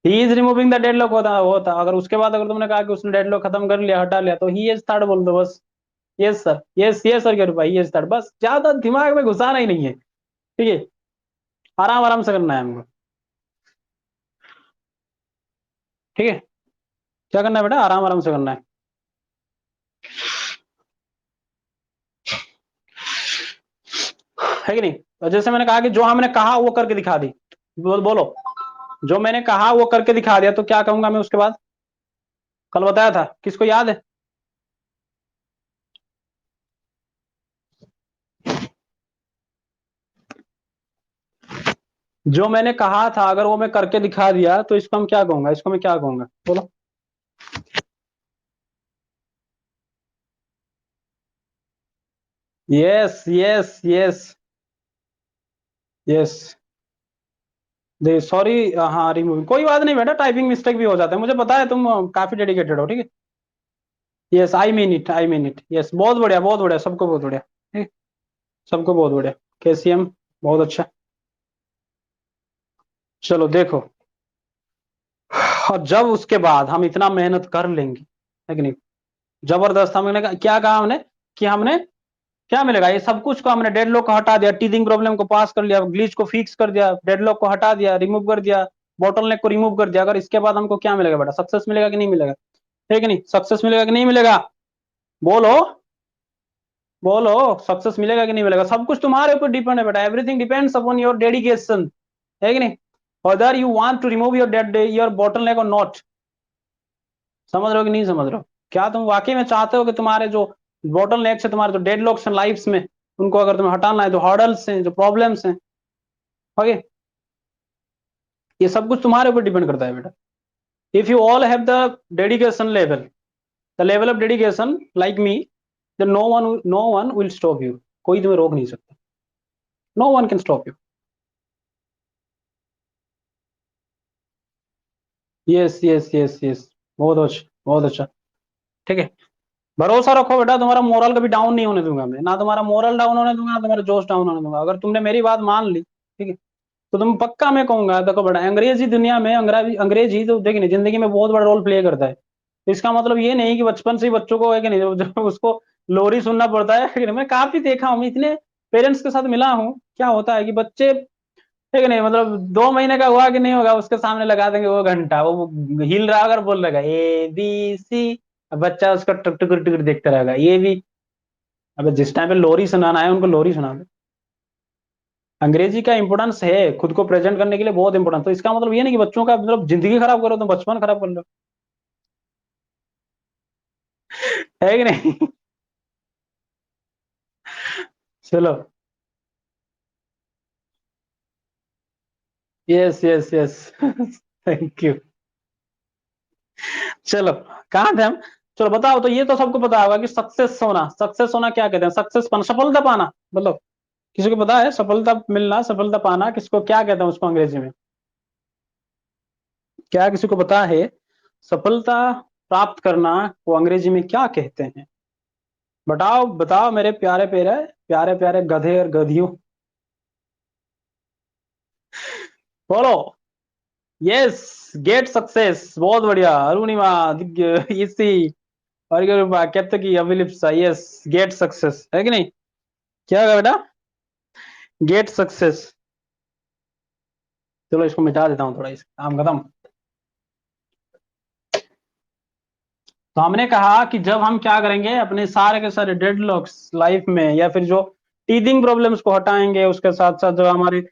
ही is removing the dead lock होता होता, अगर उसके बाद अगर तुमने कहा कि उसने डेड लॉक खत्म कर लिया, हटा लिया, तो ही इज थर्ड बोल दो बस। यस सर, यस सर के भाई, यस थर्ड, बस ज्यादा दिमाग में घुसाना ही नहीं है, ठीक है, आराम आराम से करना है हमको, ठीक है। क्या करना है बेटा, आराम आराम से करना है कि नहीं। तो जैसे मैंने कहा कि जो हमने कहा वो करके दिखा दी, बोलो, जो मैंने कहा वो करके दिखा दिया, तो क्या कहूंगा मैं उसके बाद, कल बताया था, किसको याद है। जो मैंने कहा था अगर वो मैं करके दिखा दिया, तो इसको हम क्या कहूंगा, इसको मैं क्या कहूंगा, बोलो। यस यस यस यस, दे सॉरी, हाँ रिमूविंग, कोई बात नहीं बेटा, टाइपिंग मिस्टेक भी हो जाता है, मुझे पता है तुम काफी डेडिकेटेड हो, ठीक है। Yes, I mean it, I mean it, yes, बहुत बढ़िया बहुत बढ़िया, सबको बहुत बढ़िया, ठीक, सबको बहुत बढ़िया, केसीएम, बहुत अच्छा। चलो देखो, और जब उसके बाद हम इतना मेहनत कर लेंगे, है कि नहीं, जबरदस्त, हमने क्या कहा हमने, कि हमने क्या मिलेगा, ये सब कुछ को हमने डेडलॉक को हटा दिया, टीथिंग प्रॉब्लम को पास कर लिया, ग्लिच को फिक्स कर दिया, डेडलॉक को हटा दिया, रिमूव कर दिया, बॉटलनेक को रिमूव कर दिया, अगर इसके बाद हमको क्या मिलेगा बेटा, सक्सेस मिलेगा कि नहीं मिलेगा, है कि नहीं, सक्सेस मिलेगा कि नहीं मिलेगा, बोलो, बोलो, सक्सेस मिलेगा कि नहीं मिलेगा, सब कुछ तुम्हारे ऊपर डिपेंड है बेटा, everything depends upon your dedication, है कि नहीं, whether you want to remove your dead your bottleneck or not, समझ रहे हो कि नहीं समझ रहे हो, क्या तुम वाकई में चाहते हो कि तुम्हारे जो बॉटल नेक्स है, तुम्हारे जो डेड लॉक्स हैं लाइफ्स में, उनको अगर तुम्हें हटाना है, जो हर्डल्स हैं, जो प्रॉब्लम्स हैं, ओके, ये सब कुछ तुम्हारे ऊपर डिपेंड करता है बेटा। If you all have the dedication level, the level of dedication like me, then no one will stop you, कोई तुम्हें रोक नहीं सकता, no one can stop you। Yes yes yes yes, बहुत अच्छा बहुत अच्छा, ठीक है, भरोसा रखो बेटा, तुम्हारा मोरल कभी डाउन नहीं होने दूंगा मैं, ना तुम्हारा मोरल डाउन होने दूंगा, ना तुम्हारा जोश डाउन होने दूंगा, अगर तुमने मेरी बात मान ली, ठीक है, तो तुम पक्का मैं कहूंगा, देखो बेटा, अंग्रेजी दुनिया में अंग्रेजी तो देखिए नहीं, जिंदगी में बहुत बड़ा रोल प्ले करता है, तो इसका मतलब ये नहीं कि बचपन से ही बच्चों को है कि नहीं, जब उसको लोरी सुनना पड़ता है कि नहीं, मैं काफी देखा हूँ, मैं इतने पेरेंट्स के साथ मिला हूँ, क्या होता है कि बच्चे, है कि नहीं, मतलब 2 महीने का हुआ कि नहीं होगा, उसके सामने लगा देंगे वो घंटा, वो हिल रहा अगर बोल रहेगा ABC, बच्चा उसका टुक टुक टुक देखता रहेगा, ये भी, अबे जिस टाइम पे लोरी सुनाना है उनको लोरी सुना दो। अंग्रेजी का इंपोर्टेंस है खुद को प्रेजेंट करने के लिए, बहुत इंपोर्टेंट, तो इसका मतलब ये नहीं कि बच्चों का मतलब जिंदगी खराब करो, तो बचपन खराब कर लो, है कि नहीं। चलो, yes yes yes, thank you. चलो, कहाँ थे हम, चलो बताओ, तो ये तो सबको पता होगा कि सक्सेस होना, सक्सेस होना क्या कहते हैं, सक्सेस पाना, सफलता पाना, मतलब किसी को पता है सफलता मिलना, सफलता पाना किसको क्या कहते हैं उसको अंग्रेजी में, क्या किसी को पता है, सफलता प्राप्त करना को अंग्रेजी में क्या कहते हैं, बताओ बताओ मेरे प्यारे प्यारे, प्यारे प्यारे गधे और गधियों, बोलो। यस, गेट सक्सेस, बहुत बढ़िया, अरुणिमा, इसी, और केतकी, अभिलिप्सा, यस, गेट सक्सेस, है कि नहीं, क्या होगा बेटा, गेट सक्सेस। चलो इसको मिटा देता हूँ थोड़ा, इस काम खत्म। तो हमने कहा कि जब हम क्या करेंगे, अपने सारे के सारे डेडलॉक्स लाइफ में, या फिर जो टीथिंग प्रॉब्लम्स को हटाएंगे, उसके साथ साथ जो हमारे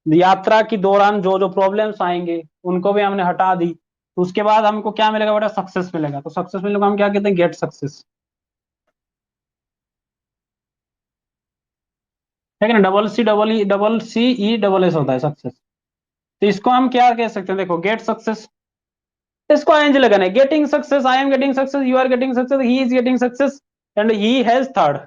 यात्रा के दौरान जो जो प्रॉब्लम्स आएंगे उनको भी हमने हटा दी, तो उसके बाद हमको क्या मिलेगा बेटा, सक्सेस मिलेगा, तो सक्सेस मिलने को हम क्या कहते हैं, गेट सक्सेस, ठीक है ना, double C E double S होता है सक्सेस, तो इसको हम क्या कह सकते हैं, देखो, गेट सक्सेस, इसको आएंगे लगाना है, getting success, I am getting success, you are getting success, he is getting success, and he has third,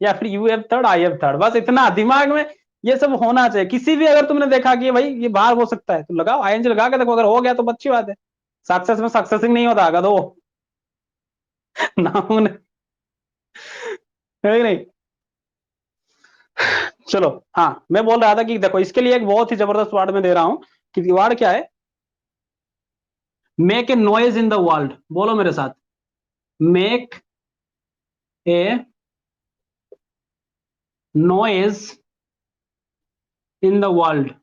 या फिर you have third, I have third, बस इतना दिमाग में ये सब होना चाहिए। किसी भी अगर तुमने देखा कि भाई ये बाहर हो सकता है तो लगाओ, आईएनजी लगा के देखो, अगर हो गया तो अच्छी बात है। सक्सेस में सक्सेसिंग नहीं होता आगा तो नाम है कि नहीं। चलो हाँ, मैं बोल रहा था कि देखो इसके लिए एक बहुत ही जबरदस्त वर्ड में दे रहा हूं कि वर्ड क्या है, make a noise in the world. बोलो मेरे साथ, make a noise in the world.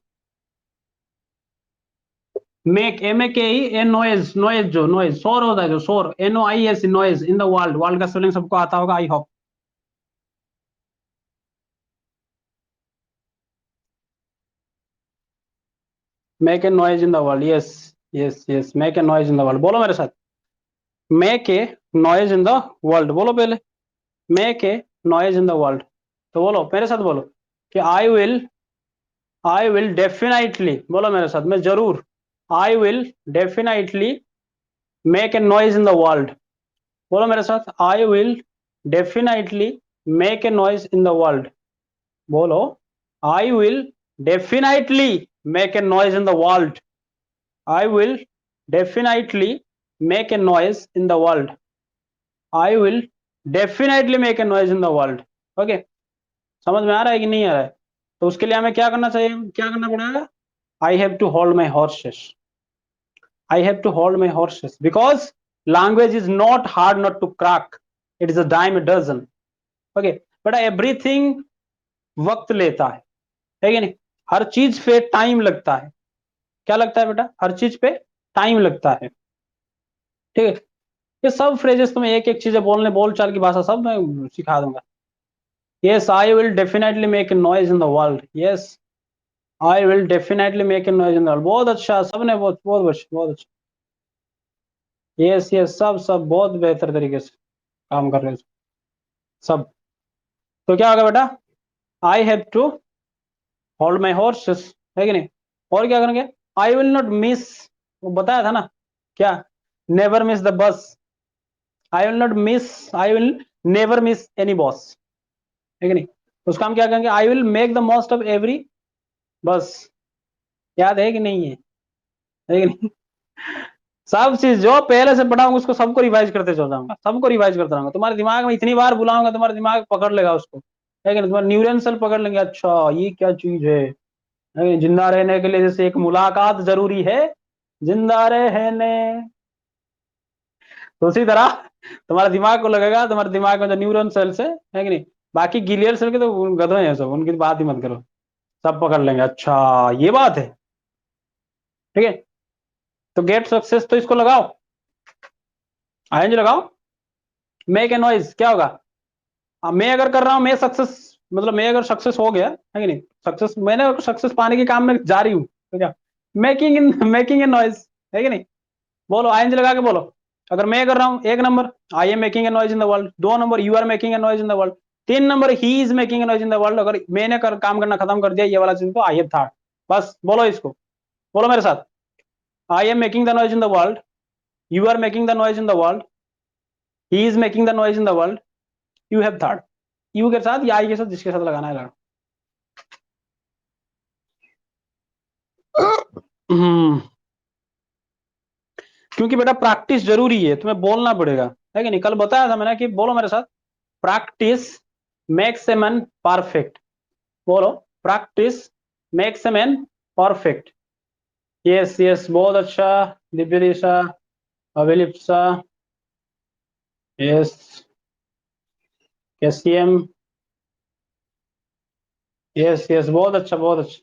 Make M A K E a noise, noise जो नॉइज शोर होता है, जो शोर N O I S, noise in the world. World का स्पेलिंग सबको आता होगा I hope. Make a noise in the world, yes yes yes, make a noise in the world. बोलो मेरे साथ, make a noise in the world. बोलो पहले, make a noise in the world. तो बोलो मेरे साथ, बोलो कि आई विल डेफिनेटली, बोलो मेरे साथ, मैं जरूर, I will definitely make a noise in the world. बोलो मेरे साथ, I will definitely make a noise in the world. बोलो, I will definitely make a noise in the world. I will definitely make a noise in the world. I will definitely make a noise in the world. Okay, समझ में आ रहा है कि नहीं आ रहा है? तो उसके लिए हमें क्या करना चाहिए, क्या करना पड़ेगा? I have to hold my horses. I have to hold my horses because language is not hard not to crack. It is a dime a dozen. Okay, but everything वक्त लेता है कि नहीं? हर चीज पे टाइम लगता है। क्या लगता है बेटा? हर चीज पे टाइम लगता है। ठीक है, ये सब फ्रेजेस तुम्हें एक एक चीजें बोलने, बोल चाल की भाषा सब मैं सिखा दूंगा। Yes, I will definitely make a noise in the world. Yes, I will definitely make a noise in the world. बहुत अच्छा, सबने बहुत बहुत अच्छा, बहुत अच्छा। यस यस, सब सब बहुत बेहतर तरीके से काम कर रहे हैं सब। तो क्या होगा बेटा? I have to hold my horses, है कि नहीं? और क्या करेंगे? आई विल नॉट मिस, वो बताया था ना क्या, नेवर मिस द बस। I will not miss, I will never miss any boss, है कि नहीं? उसका हम क्या करेंगे? I will make the most of every बस। याद है कि नहीं है कि नहीं? सब चीज जो पहले से पढ़ाऊंगा उसको सबको रिवाइज करते चल जाऊंगा, सबको रिवाइज करता रहूंगा। तुम्हारे दिमाग में इतनी बार बुलाऊंगा, तुम्हारा दिमाग पकड़ लेगा उसको, है कि नहीं? तुम्हारे न्यूरल सेल पकड़ लेंगे, अच्छा ये क्या चीज है। नहीं, जिंदा रहने के लिए जैसे एक मुलाकात जरूरी है, जिंदा रहने, तो उसी तरह तुम्हारे दिमाग को लगेगा, तुम्हारे दिमाग में जो न्यूरॉन सेल्स है कि नहीं, बाकी गिलियर सेल के तो गधे हैं सब, उनकी बात ही मत करो, सब पकड़ लेंगे, अच्छा ये बात है। ठीक है, तो गेट सक्सेस तो इसको लगाओ, आएंगे लगाओ। मेक ए नॉइज क्या होगा? मैं अगर कर रहा हूं, मैं सक्सेस, मतलब मैं अगर सक्सेस हो गया, है कि नहीं, सक्सेस, मैंने सक्सेस पाने के काम में जा रही हूँ, तो क्या, making in making a noise, है कि नहीं? बोलो आईएनजी लगा के बोलो। अगर मैं कर रहा हूं, एक नंबर I am making a noise in the world, दो नंबर you are making a noise in the world, तीन नंबर he is making a noise in the world. अगर मैंने काम करना खत्म कर दिया ये वाला चीज, तो आई हैव थॉट। बस बोलो इसको, बोलो मेरे साथ, I am making the noise in the world, you are making the noise in the world, he is making the noise in the world, you have thought. You के साथ या आई के साथ, जिसके साथ लगाना है लगा। हम्म, क्योंकि बेटा प्रैक्टिस जरूरी है, तुम्हें बोलना पड़ेगा, है कि नहीं? कल बताया था मैंने कि बोलो मेरे साथ, practice makes a man perfect. बोलो, practice makes a man perfect. Yes yes, बहुत अच्छा। दिव्य दिशा, अभिलिप्सा, यस, कैसीएम, यस यस, बहुत अच्छा बहुत अच्छा।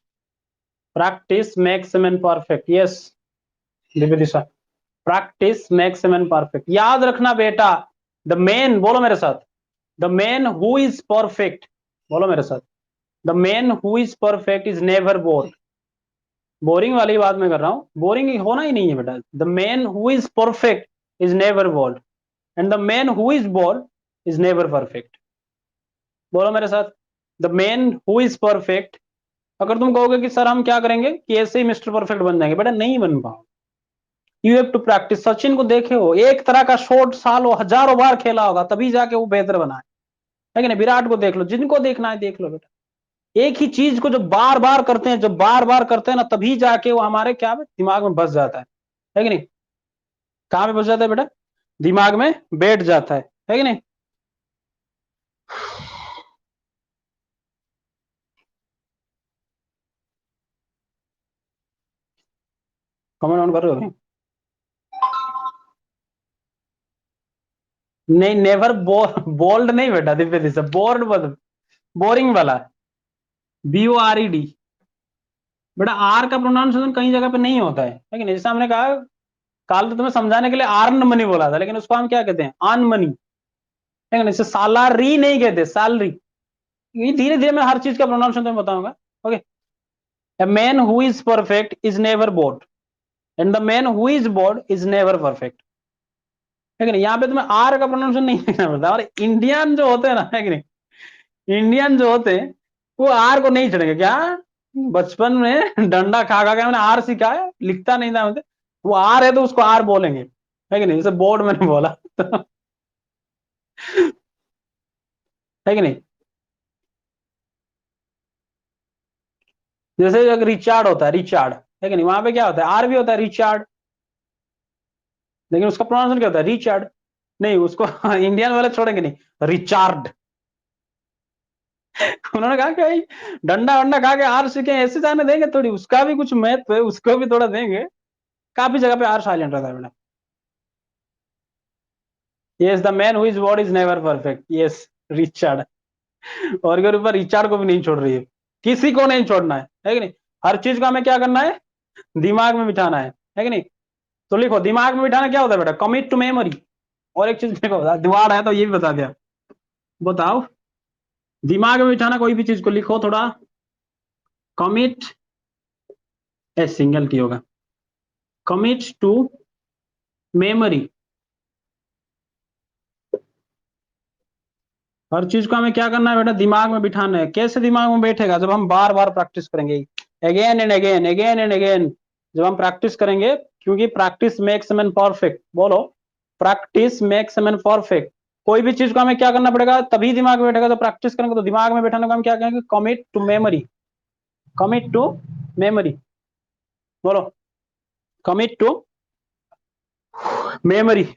Practice makes a man perfect, yes, Divya Disha, practice makes a man perfect. याद रखना बेटा, द मैन, बोलो मेरे साथ, the man who is perfect, बोलो मेरे साथ, the man who is perfect is never bored. Boring वाली बात मैं कर रहा हूं, बोरिंग होना ही नहीं है बेटा। The man who is perfect is never board, and the man who is board is never perfect. बोलो मेरे साथ, the man who is perfect. अगर तुम कहोगे कि सर हम क्या करेंगे कि ऐसे ही मिस्टर परफेक्ट बन जाएंगे, बेटा नहीं बन पाओ। You have to practise. Sachin को देखे हो, एक तरह का शॉट सालों हजारों बार खेला होगा, तभी जाके वो बेहतर बना है कि नहीं? विराट को देख लो, जिनको देखना है देख लो बेटा, एक ही चीज को जब बार बार करते हैं, जब बार बार करते हैं ना, तभी जाके वो हमारे क्या दिमाग में बस जाता है कि नहीं? कहाँ पे बस जाता है बेटा? दिमाग में बैठ जाता है कि नहीं? कमेंट ऑन कर रहे हो? नहीं, नेवर बोल्ड नहीं बेटा, दिव्य दिशा बोर्ड, बोरिंग वाला, BORED बेटा। आर का प्रोनाउंसिएशन कई जगह पे नहीं होता है कि नहीं? जैसे हमने कहा, काल तो तुम्हें समझाने के लिए आर्न मनी बोला था, लेकिन उसको हम क्या कहते हैं? आन मनी, है कि नहीं? इसे सालारी नहीं कहते, सैलरी। ये धीरे धीरे मैं हर चीज का प्रोनाउंसिएशन तुम्हें बताऊंगा। Okay. A man who is perfect is never bored, and the man who is bored is never perfect, है कि नहीं? यहाँ पे तुम्हें आर का प्रोनाउंसिएशन नहीं लिखना पड़ता। और इंडियन जो होते हैं ना, है कि नहीं, इंडियन जो होते हैं वो आर को नहीं चढ़ेंगे। क्या बचपन में डंडा खा खा के मैंने आर सीखा है, लिखता नहीं था मुझे। वो आर है तो उसको आर बोलेंगे, है कि नहीं? जैसे बोर्ड मैंने बोला है कि नहीं? जैसे एक रिचार्ड होता है, रिचार्ड, है कि नहीं? वहां पे क्या होता है? आर भी होता है, रिचार्ड, लेकिन उसका प्रोनाउंसिएशन क्या होता है? रिचार्ड। नहीं, उसको इंडियन वाले छोड़ेंगे नहीं, रिचार्ड। उन्होंने कहा कि भाई डंडा वंडा खा के आर सीखे, ऐसे जाने देंगे थोड़ी, उसका भी कुछ महत्व है, उसको भी थोड़ा देंगे। काफी जगह पे आर साइलेंट रहता है बेटा। Yes, the man who is what is never perfect, yes, Richard. और के ऊपर रिचार्ड को भी नहीं छोड़ रही है, किसी को नहीं छोड़ना है कि नहीं? हर चीज को हमें क्या करना है? दिमाग में बिठाना है कि नहीं? तो लिखो, दिमाग में बिठाना क्या होता है बेटा? Commit to memory. और एक चीज देखो, दिमाग है तो ये भी बता दिया। बताओ, दिमाग में बिठाना कोई भी चीज को, लिखो थोड़ा। कमिट, सिंगल की होगा, कमिट टू मेमोरी। हर चीज को हमें क्या करना है बेटा? दिमाग में बिठाना है। कैसे दिमाग में बैठेगा? जब हम बार बार प्रैक्टिस करेंगे, again and again, again and again, जब हम प्रैक्टिस करेंगे। क्योंकि प्रैक्टिस मेक्स मैन परफेक्ट, बोलो, प्रैक्टिस मेक्स मैन परफेक्ट। कोई भी चीज को हमें क्या करना पड़ेगा? तभी दिमाग में बैठेगा, तो प्रैक्टिस करेंगे। तो दिमाग में बैठाने को हम क्या कहेंगे? Commit to memory, commit to memory, बोलो, कमिट टू मेमोरी।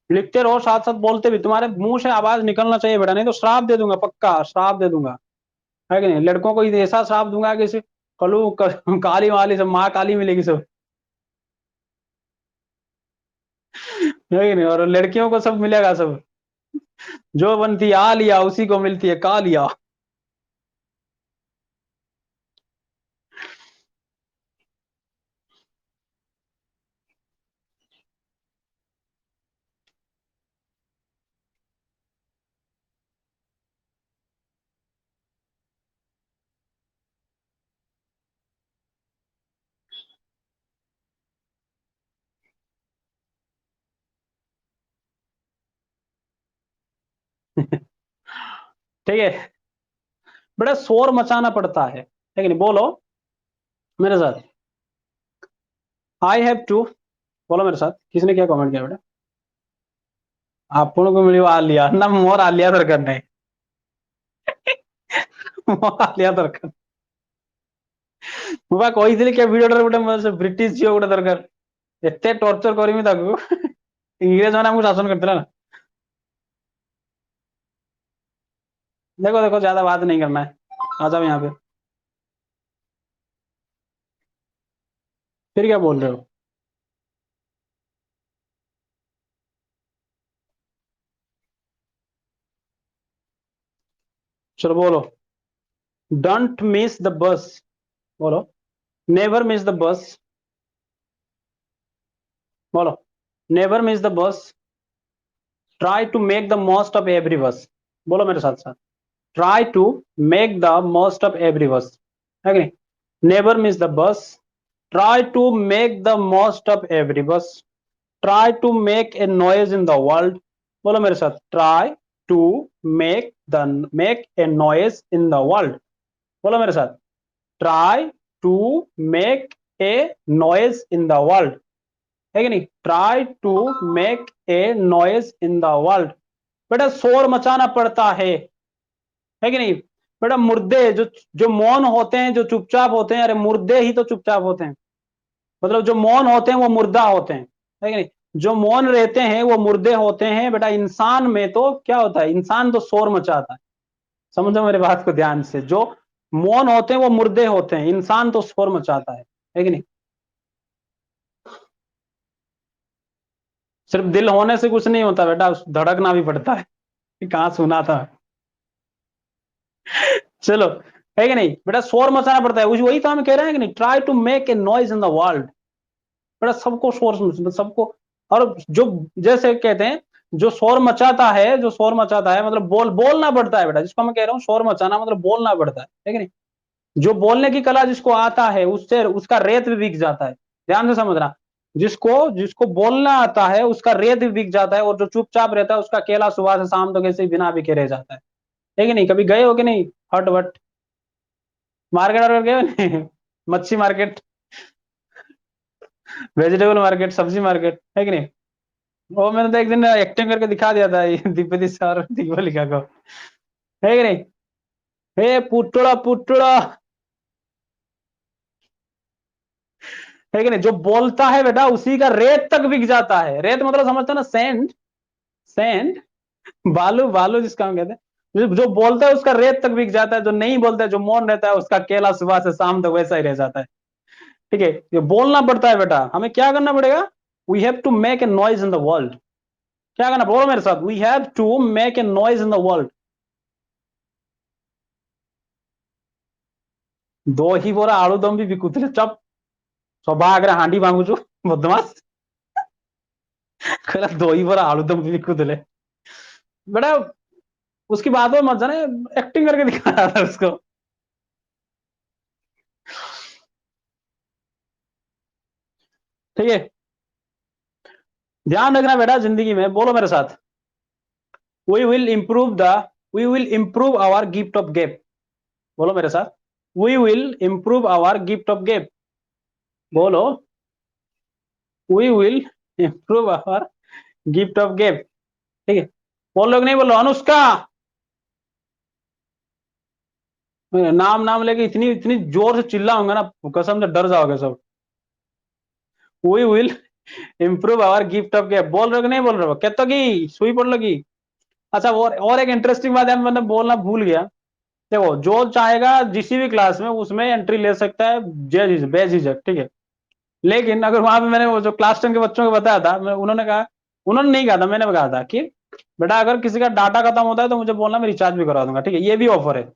लिखते रहो, साथ साथ बोलते भी। तुम्हारे मुंह से आवाज निकलना चाहिए बेटा, नहीं तो श्राप दे दूंगा, पक्का श्राप दे दूंगा, है कि नहीं? लड़कों को ऐसा श्राप दूंगा कि काली वाली सब, माँ काली मिलेगी सब, है कि नहीं? और लड़कियों को सब मिलेगा सब, जो बनती है आ लिया उसी को मिलती है का लिया। ठीक है बेटा, शोर मचाना पड़ता है कि नहीं? बोलो मेरे साथ, आई हैव टू, बोलो मेरे साथ। किसने क्या कमेंट किया बेटा? आपको मिली आ लिया ना, मोर आ लिया दरकार नहीं। मोर आ लिया दरकार ମୁଁ ବା କହିଥିଲି କେ ଭିଡିଓଟାରେ ଗୋଟେ ବ୍ରିଟିଶ ଝିଅ ଗୋଟେ ଦରକାର। ଏତେ ଟର୍ଚର କରିମି ତାକୁ, इंग्रेज मैंने हमको शासन करते ना। देखो देखो, ज्यादा बात नहीं करना है, आ जाओ यहाँ पे। फिर क्या बोल रहे हो? चलो बोलो, डोंट मिस द बस, बोलो, नेवर मिस द बस, बोलो, never miss the bus, try to make the most of every bus, बोलो मेरे साथ साथ, try to make the most of every bus, है कि नहीं? Never miss the bus, try to make the most of every bus, try to make a noise in the world, बोलो मेरे साथ, try to make a noise in the world, बोलो मेरे साथ, try to make a noise in the world, है कि नहीं? Try to make a noise in the world. बेटा शोर मचाना पड़ता है, है कि नहीं बेटा? मुर्दे जो जो मौन होते हैं, जो चुपचाप होते हैं, अरे मुर्दे ही तो चुपचाप होते हैं। मतलब जो मौन होते हैं वो मुर्दा होते हैं, है कि नहीं? जो मौन रहते हैं वो मुर्दे होते हैं बेटा। इंसान में तो क्या होता है, इंसान तो शोर मचाता है। समझो मेरे बात को ध्यान से, जो मौन होते हैं वो मुर्दे होते हैं, इंसान तो शोर मचाता है कि नहीं? सिर्फ दिल होने से कुछ नहीं होता बेटा, धड़कना भी पड़ता है। कहाँ सुना था। चलो, है कि नहीं बेटा? शोर मचाना पड़ता है, वही तो हम कह रहे हैं कि नहीं, try to make a noise in the world. बेटा सबको शोर, सबको। और जो जैसे कहते हैं, जो शोर मचाता है, जो शोर मचाता है मतलब बोलना पड़ता है बेटा, जिसको मैं कह रहा हूँ शोर मचाना मतलब बोलना पड़ता है कि नहीं? जो बोलने की कला जिसको आता है, उससे उसका रेत भी बिक जाता है। ध्यान से समझना, जिसको जिसको बोलना आता है उसका रेत भी बिक जाता है, और जो चुपचाप रहता है उसका केला सुबह से शाम तक ऐसे ही बिना बिके रह जाता है कि नहीं? कभी गए हो कि नहीं हट वट, मार्केट वार्केट गए हो नहीं? मच्छी मार्केट, वेजिटेबल मार्केट, सब्जी मार्केट, है कि नहीं? वो मैंने तो एक दिन एक्टिंग करके दिखा दिया था ये दीपति सर दिग्वलिका को, है कि नहीं? हे पुटड़ा पुटड़ा, है कि नहीं? जो बोलता है बेटा उसी का रेत तक बिक जाता है। रेत मतलब समझते हो ना, सैंड, सैंड, बालू, बालू जिसका हम कहते हैं। जो बोलता है उसका रेत तक बिक जाता है, जो नहीं बोलता है, जो मौन रहता है, उसका केला सुबह से शाम तक वैसा ही रह जाता है। ठीक है, ये बोलना पड़ता है बेटा। हमें क्या करना पड़ेगा? We have to make a noise in the world. क्या करना, बोलो मेरे साथ, we have to make a noise in the world. दो ही बोरा आलू दम भी बिकुतले चप सौभाग्य हांडी मांगू छू बदमाश। कहला दो ही बोरा आलू दम भी बिकुतले बेटा। उसकी बात में मत जाने, एक्टिंग करके दिखा रहा था उसको। ठीक है, ध्यान रखना बेटा जिंदगी में, बोलो मेरे साथ, we will improve the, we will improve our gift of gap. बोलो मेरे साथ, we will improve our gift of gap. बोलो, we will improve our gift of gap. ठीक है, बोल लोग नहीं बोलो अनुष्का, नाम नाम लेके इतनी इतनी जोर से चिल्लाऊंगा ना, कसम से डर जाओगे सब। We will improve our gift of gab. बोल रहे हो कि नहीं बोल रहे हो? कहते कि सुई पड़ लगी। अच्छा, और एक इंटरेस्टिंग बात है, मैंने बोलना भूल गया। देखो, जो चाहेगा जिस भी क्लास में उसमें एंट्री ले सकता है, बेझिझक, ठीक है। लेकिन अगर वहां पे मैंने वो जो क्लास 10 के बच्चों को बताया था, उन्होंने कहा, उन्होंने नहीं कहा था, मैंने कहा था कि बेटा अगर किसी का डाटा खत्म होता है तो मुझे बोलना, मैं रिचार्ज भी करा दूंगा। ठीक है, ये भी ऑफर है।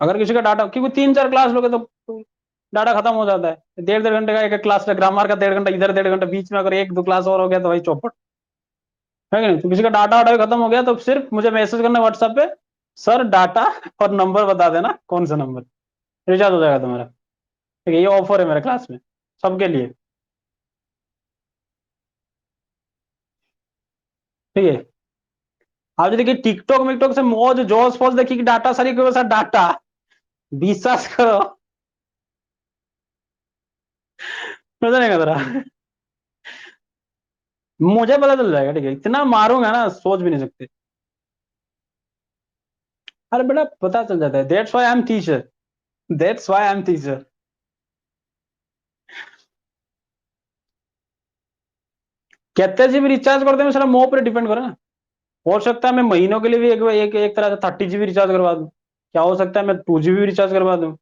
अगर किसी का डाटा, क्योंकि 3-4 क्लास लोगे तो डाटा खत्म हो जाता है। 1.5-1.5 घंटे का एक क्लास है, ग्रामर का 1.5 घंटा इधर, 1.5 घंटा बीच में, अगर 1-2 क्लास और हो गया तो भाई चौपट, है कि नहीं? तो किसी का डाटा वाटा खत्म हो गया तो सिर्फ मुझे मैसेज करना व्हाट्सएप पे, सर डाटा, और नंबर बता देना कौन सा नंबर, रिचार्ज हो जाएगा तुम्हारा। ठीक है, ये ऑफर है मेरे क्लास में सबके लिए। ठीक है, आप जो देखिए टिकटॉक मिकटॉक से मौज जोश फोश देखिए कि डाटा सारी के साथ डाटा, विश्वास करो, मजा नहीं कर रहा। मुझे पता चल जाएगा, ठीक है, इतना मारूंगा ना सोच भी नहीं सकते। अरे बेटा पता चल जाता है, that's why I am teacher, that's why I am teacher. कितने जीबी रिचार्ज करते हैं सारा मोह पर डिपेंड करे ना। हो सकता है मैं महीनों के लिए भी एक तरह से 30 जीबी रिचार्ज करवा दूं, क्या हो सकता है मैं 2 जीबी भी रिचार्ज करवा दूं,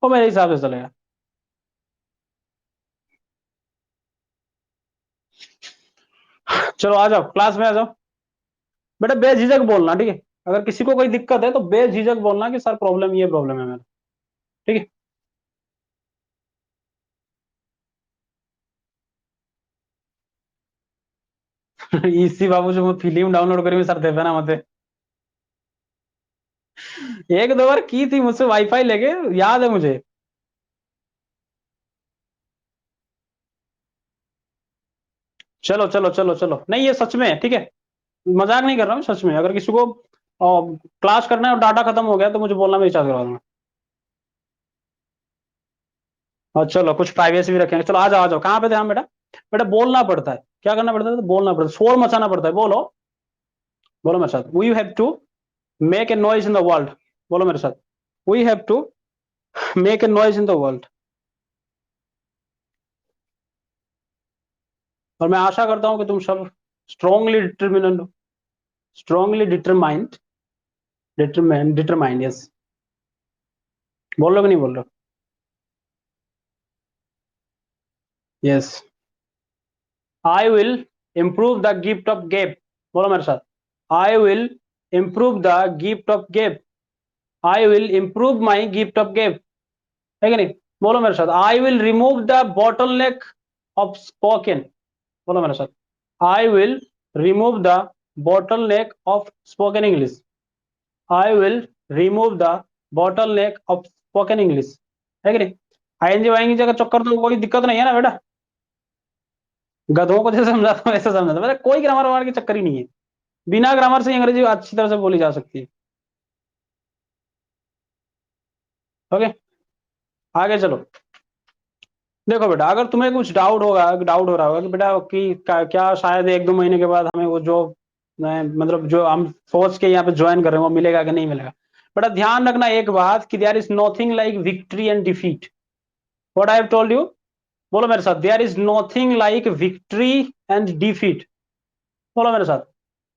वो मेरे हिसाब से चलेगा। चलो आ जाओ, क्लास में आ जाओ। बेटा बेझिझक बोलना, ठीक है? अगर किसी को कोई दिक्कत है तो बेझिझक बोलना कि सर प्रॉब्लम, ये प्रॉब्लम है मेरा। ठीक है। इसी बाबू जो मैं फिल्म डाउनलोड करी सर देवे ना मत, एक दो बार की थी मुझसे वाईफाई लेके, याद है मुझे। चलो चलो चलो चलो, नहीं ये सच में है, ठीक है, मजाक नहीं कर रहा हूँ, सच में। अगर किसी को क्लास करना है और डाटा खत्म हो गया तो मुझे बोलना, मैं रिचार्ज करवा दूंगा। और चलो कुछ प्राइवेसी भी रखेंगे। चलो आ जाओ कहाँ पे थे हम बेटा? बेटा बोलना पड़ता है, क्या करना पड़ता है? तो बोलना पड़ता है, शोर मचाना पड़ता है। बोलो, बोलो मेरे साथ, we have to make a noise in the world, बोलो मेरे साथ, we have to make a noise in the world. और मैं आशा करता हूं कि तुम सब स्ट्रांगली डिटर्मिनेंट हो, स्ट्रांगली डिटरमाइंड, डिटरमाइंड, यस। बोल रहे हो कि नहीं बोल रहे हो? Yes. I will improve the gift of gab, बोलो मेरे साथ, I will improve the gift of gab, I will improve my gift of gap, है कि नहीं? बोलो मेरे साथ, I will remove the bottle neck of spoken, बोलो मेरे साथ, I will remove the bottle neck of spoken English, I will remove the bottle neck of spoken English, है कि नहीं? आईएनजी वाएंगी जगह चक्कर तो कोई दिक्कत नहीं है ना बेटा, गधों को जैसे समझाता हूँ ऐसे समझाता हूँ, कोई ग्रामर वार की चक्कर ही नहीं है, बिना ग्रामर से अंग्रेजी अच्छी तरह से बोली जा सकती है। ओके, आगे चलो। देखो बेटा, अगर तुम्हें कुछ डाउट हो रहा होगा कि बेटा कि क्या शायद 1-2 महीने के बाद हमें वो जो मतलब जो हम सोच के यहाँ पे ज्वाइन कर रहे हैं वो मिलेगा कि नहीं मिलेगा, बेटा ध्यान रखना एक बात कि there is nothing like victory and defeat. What I have told you, बोलो मेरे साथ, there is nothing like victory and defeat, बोलो मेरे साथ,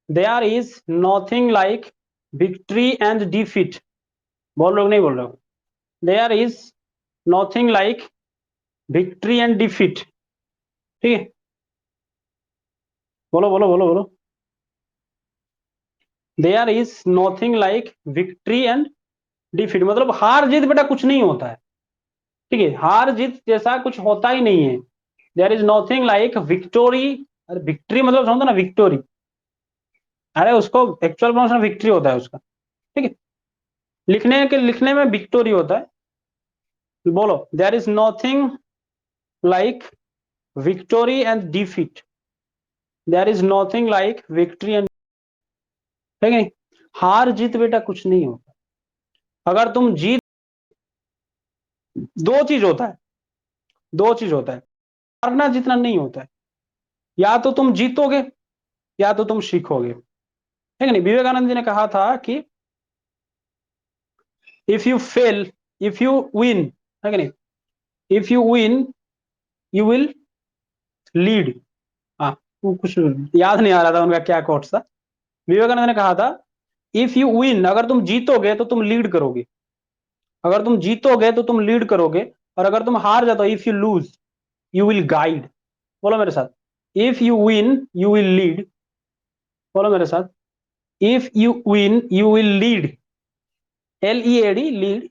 there is nothing like victory and defeat, बोल रहे हो नहीं बोल रहे हो? There is nothing like victory and defeat, ठीक है? बोलो बोलो बोलो बोलो, there is nothing like victory and defeat, मतलब हार जीत बेटा कुछ नहीं होता है, ठीक है? हार जीत जैसा कुछ होता ही नहीं है। There is nothing like victory, अरे विक्ट्री मतलब समझो ना, विक्टोरी, अरे उसको एक्चुअल प्रोनाउंसिएशन विक्ट्री होता है उसका, ठीक है? लिखने में विक्टोरी होता है। बोलो, there is nothing like victory and defeat, there is nothing like victory and, ठीक है? हार जीत बेटा कुछ नहीं होता, अगर तुम जीत, दो चीज होता है, दो चीज होता है, हारना जीतना नहीं होता है, या तो तुम जीतोगे या तो तुम सीखोगे, है कि नहीं? विवेकानंद जी ने कहा था कि if you fail, if you win, है कि नहीं? If you win you will lead. हाँ, वो कुछ याद नहीं आ रहा था उनका क्या कोट था। विवेकानंद ने कहा था इफ यू विन, अगर तुम जीतोगे तो तुम लीड करोगे, अगर तुम जीतोगे तो तुम लीड करोगे, और अगर तुम हार जाते हो, if you lose you will guide, बोलो मेरे साथ, if you win you will lead, बोलो मेरे साथ, if you win you will lead, LEAD, lead,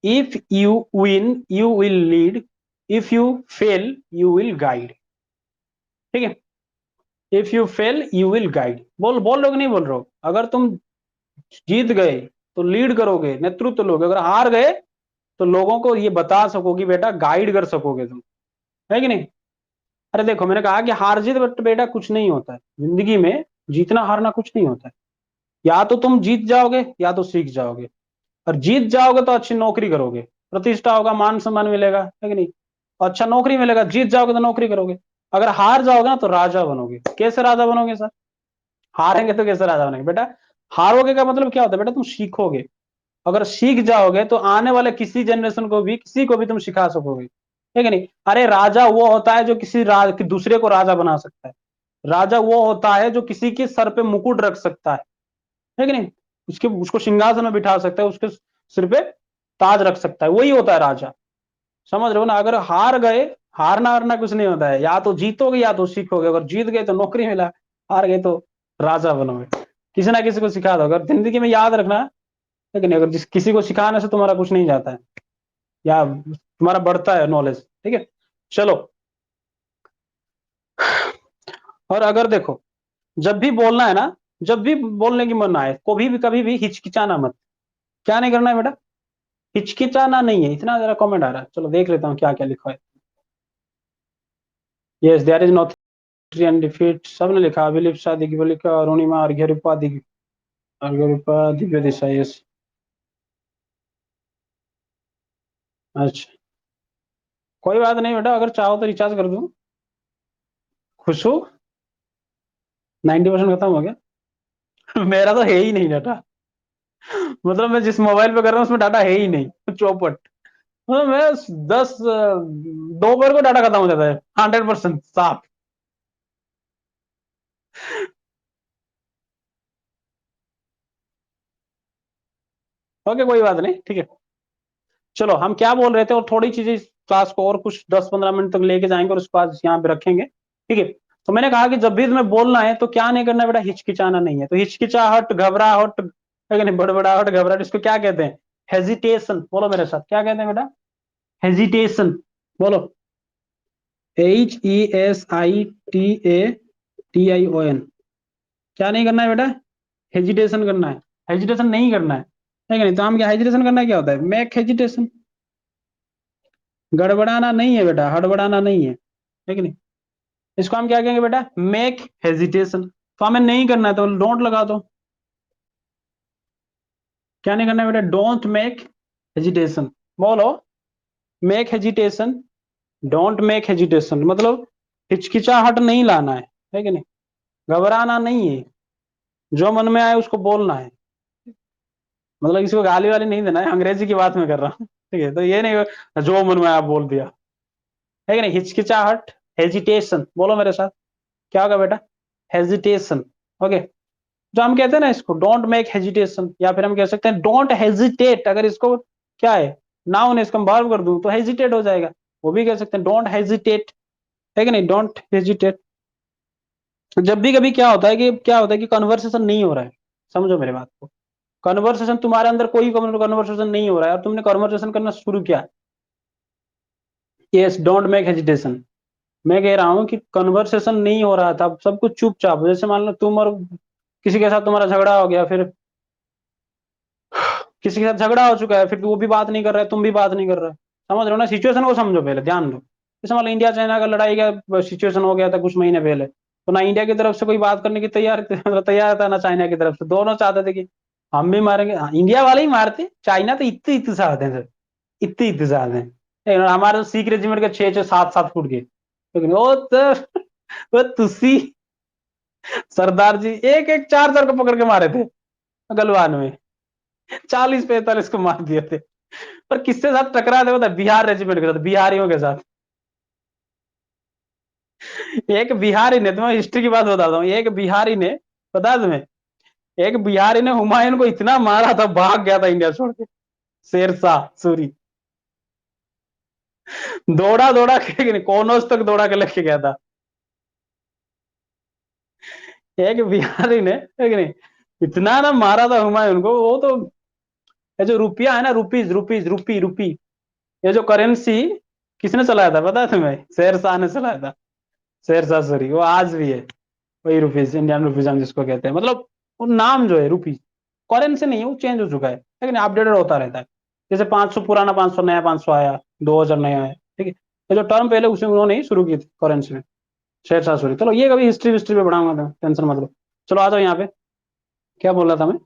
if you win you will lead, if you fail you will guide, ठीक है? If you fail you will guide, बोल रहे हो कि नहीं बोल रहे हो? अगर तुम जीत गए तो लीड करोगे, नेतृत्व लोगे, अगर हार गए तो लोगों को ये बता सकोगे, बेटा गाइड कर सकोगे तुम, है कि नहीं? अरे देखो, मैंने कहा कि हार जीत बेटा कुछ नहीं होता है जिंदगी में, जीतना हारना कुछ नहीं होता है, या तो तुम जीत जाओगे या तो सीख जाओगे, और जीत जाओगे तो अच्छी नौकरी करोगे, प्रतिष्ठा होगा, मान सम्मान मिलेगा, है कि नहीं? अच्छा नौकरी मिलेगा, जीत जाओगे तो नौकरी करोगे, अगर हार जाओगे ना तो राजा बनोगे। कैसे राजा बनोगे सर? हारेंगे तो कैसे राजा बनेंगे बेटा? हारोगे का मतलब क्या होता है बेटा? तुम सीखोगे, अगर सीख जाओगे तो आने वाले किसी जनरेशन को भी, किसी को भी तुम सिखा सकोगे, है कि नहीं? अरे राजा वो होता है जो कि दूसरे को राजा बना सकता है, राजा वो होता है जो किसी के सर पे मुकुट रख सकता है कि नहीं? उसके उसको सिंहासन में बिठा सकता है, उसके सिर पे ताज रख सकता है, वही होता है राजा, समझ रहे हो ना? अगर हार गए, हारना हारना कुछ नहीं होता है, या तो जीतोगे या तो सीखोगे, अगर जीत गए तो नौकरी मिला, हार गए तो राजा बनोगे, किसी ना किसी को सिखा दो, अगर जिंदगी में याद रखना, लेकिन अगर किसी को सिखाने से तुम्हारा कुछ नहीं जाता है या तुम्हारा बढ़ता है नॉलेज, ठीक है? चलो, और अगर देखो, जब भी बोलना है ना, जब भी बोलने की मन आए, कभी भी हिचकिचाना मत। क्या नहीं करना है बेटा? हिचकिचाना नहीं है। इतना जरा कमेंट आ रहा है, चलो देख लेता हूँ क्या क्या लिखा है। Yes, there is not and defeat, सबने लिखा, अभिलिप शादी की लिखा, अरुणिमा, अर्घ्य रूपा दिव्य दिशा, यस। अच्छा, कोई बात नहीं बेटा, अगर चाहो तो रिचार्ज कर दूं। खुश हो? 90% खत्म हो गया? मेरा तो है ही नहीं डाटा। मतलब मैं जिस मोबाइल पे कर रहा हूँ उसमें डाटा है ही नहीं, चौपट। मतलब मैं 2 बार को डाटा खत्म हो जाता है, 100% साफ। ओके, कोई बात नहीं, ठीक है। चलो, हम क्या बोल रहे थे, और थोड़ी चीजें इस क्लास को और कुछ 10-15 मिनट तक लेके जाएंगे और उसके बाद यहाँ पे रखेंगे, ठीक है। तो मैंने कहा कि जब भी तुम्हें बोलना है तो क्या नहीं करना बेटा, हिचकिचाना नहीं है। तो हिचकिचाहट, घबराहट, है कि नहीं, बड़बड़ाहट, घबराहट, इसको क्या कहते हैं? हेजिटेशन। बोलो मेरे साथ, क्या कहते हैं बेटा? हेजिटेशन। बोलो। HESITATION। क्या नहीं करना है बेटा? हेजिटेशन करना है। हेजिटेशन नहीं करना है कि नहीं? तो हम क्या, हेजिटेशन करना क्या होता है? Make hesitation. गड़बड़ाना नहीं है बेटा, हड़बड़ाना नहीं है कि नहीं? इसको हम क्या कहेंगे बेटा? Make hesitation. तो हमें नहीं करना है तो डोंट लगा दो। क्या नहीं करना है बेटा? Don't make hesitation. बोलो। Make hesitation, don't make hesitation, मतलब हिचकिचाहट नहीं लाना है कि नहीं? घबराना नहीं है, जो मन में आए उसको बोलना है। मतलब किसी को गाली वाली नहीं देना है, अंग्रेजी की बात मैं कर रहा हूँ, ठीक है। तो ये नहीं जो मन में आया बोल दिया, है कि नहीं? हिचकिचाहट, हेजिटेशन। बोलो मेरे साथ, क्या होगा बेटा? हेजिटेशन। ओके। जो हम कहते हैं ना इसको, डोंट मेक हेजिटेशन, या फिर हम कह सकते हैं डोंट हेजिटेट। अगर इसको क्या है, नाउन है, इसको हम वर्ब कर दूं तो हेजिटेट हो जाएगा। वो भी कह सकते हैं डोंट हेजिटेट, है कि नहीं? Don't hesitate. जब भी कभी क्या होता है कि कन्वर्सेशन नहीं हो रहा है, समझो मेरे बात को। कन्वर्सेशन तुम्हारे अंदर कोई कन्वर्सेशन नहीं हो रहा है और तुमने कन्वर्सेशन करना शुरू किया, यस, डोंट मेक हेजिटेशन। मैं कह रहा हूं कि कन्वर्सेशन नहीं हो रहा था, सब कुछ चुपचाप, जैसे मान लो तुम और किसी के साथ तुम्हारा झगड़ा हो गया, फिर किसी के साथ झगड़ा हो चुका है, फिर वो भी बात नहीं कर रहा है, तुम भी बात नहीं कर रहे हो। समझ रहे हो ना? सिचुएशन को समझो, पहले ध्यान दो। जैसे मान लो इंडिया चाइना का लड़ाई का सिचुएशन हो गया था कुछ महीने पहले, तो ना इंडिया की तरफ से कोई बात करने की तैयार था, ना चाइना की तरफ से। दोनों चाहते थे कि हम भी मारेंगे। हाँ, इंडिया वाले ही मारते, चाइना तो इतने इतने साथ हैं सर, इतने इतने साथ हैं। हमारे तो सिख रेजिमेंट के 6-6 7-7 फुट के, लेकिन वो तुसी सरदार जी एक एक 4-4 को पकड़ के मारे थे गलवान में, 40-45 को मार दिए थे। पर किसके साथ टकरा थे? बता, बिहार रेजिमेंट के साथ, बिहारियों के साथ। एक बिहारी ने, तुम्हें हिस्ट्री की बात बताता हूँ, एक बिहारी ने, पता है तुम्हें, एक बिहारी ने हुमायूं को इतना मारा था, भाग गया था इंडिया छोड़ के। शेरशाह सूरी दौड़ा दौड़ा के कोनोस तक दौड़ा के लेके गया था। एक बिहारी ने, है कि नहीं, इतना ना मारा था हुमायूं को। वो तो, ये जो रुपया है ना, रुपीज रुपीज रुपी रुपी, ये जो करेंसी किसने चलाया था पता है तुम्हें? शेरशाह ने चलाया था। शेरशाह सूरी, वो आज भी है वही रुपीज, इंडियन रुपीज हम जिसको कहते हैं। मतलब वो नाम जो है रुपीज, करेंसी नहीं है, वो चेंज हो चुका है, लेकिन अपडेटेड होता रहता है। जैसे 500 पुराना 500, नया 500 आया, 2000 नया आया, ठीक है। ये जो टर्म पहले उसे उन्होंने ही शुरू की थी करेंसी में, शेरशाह सूरी। चलो, ये कभी हिस्ट्री विस्ट्री पे पढ़ाऊंगा, टेंशन मत लो। चलो आ जाओ यहाँ पे, क्या बोल रहा था मैं?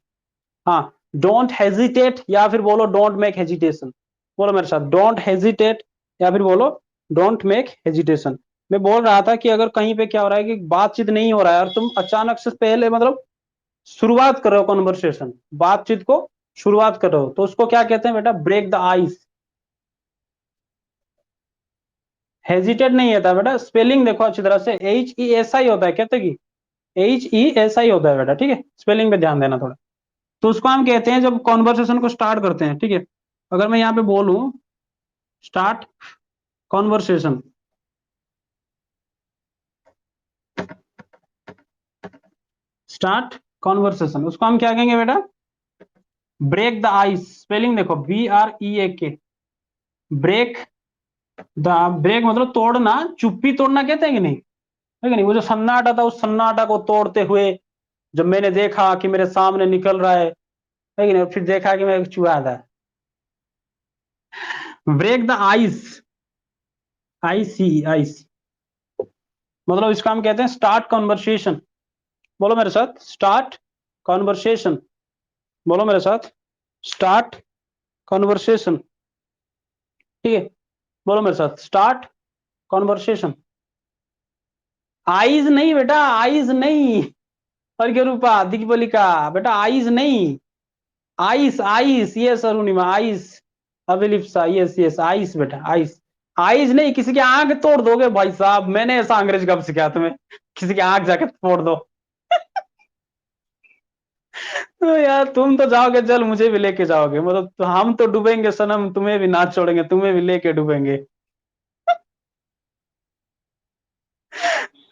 हाँ, डोंट हेजिटेट, या फिर बोलो डोंट मेक हेजिटेशन। बोलो मेरे साथ, डोंट हेजिटेट, या फिर बोलो डोंट मेक हेजिटेशन। मैं बोल रहा था कि अगर कहीं पे क्या हो रहा है कि बातचीत नहीं हो रहा है और तुम अचानक से पहले, मतलब शुरुआत कर रहे हो कॉन्वर्सेशन, बातचीत को शुरुआत कर रहे हो, तो उसको क्या कहते हैं बेटा? Break the ice. हेजिटेट नहीं होता बेटा, स्पेलिंग देखो अच्छी तरह से, HESI होता है, कहते कि HESI होता है बेटा, ठीक है। स्पेलिंग पे ध्यान देना थोड़ा। तो उसको हम कहते हैं जब कॉन्वर्सेशन को स्टार्ट करते हैं, ठीक है। अगर मैं यहाँ पे बोलूं स्टार्ट कॉन्वर्सेशन, स्टार्ट कॉन्वर्सेशन, उसको हम क्या कहेंगे बेटा? Break the ice. स्पेलिंग देखो, BREAK, ब्रेक द, ब्रेक मतलब तोड़ना, चुप्पी तोड़ना कहते हैं कि नहीं, है कि नहीं? वो जो सन्नाटा था, उस सन्नाटा को तोड़ते हुए जब मैंने देखा कि मेरे सामने निकल रहा है कि नहीं, फिर देखा कि मैं एक चूहा था। ब्रेक द आइस, आइस, मतलब इसका हम कहते हैं स्टार्ट कॉन्वर्सेशन। बोलो मेरे साथ, स्टार्ट कॉन्वर्सेशन। बोलो मेरे साथ, स्टार्ट कॉन्वर्सेशन, ठीक है। बोलो मेरे साथ, स्टार्ट कॉन्वर्सेशन। आइज नहीं बेटा, आइज नहीं। और क्या रूपा दिग्बलिका बेटा, आइज नहीं, ice ice, yes Arunima, ice. Abhilipsa, yes yes, ice बेटा, आइस। आइस नहीं, किसी की आंख तोड़ दोगे भाई साहब, मैंने ऐसा अंग्रेज कब सिखाया तुम्हें? किसी की आंख जाके तोड़ दो। तो यार तुम तो जाओगे, चल मुझे भी लेके जाओगे, मतलब तो हम तो डूबेंगे सनम, तुम्हें भी ना छोड़ेंगे, तुम्हें भी लेके डूबेंगे।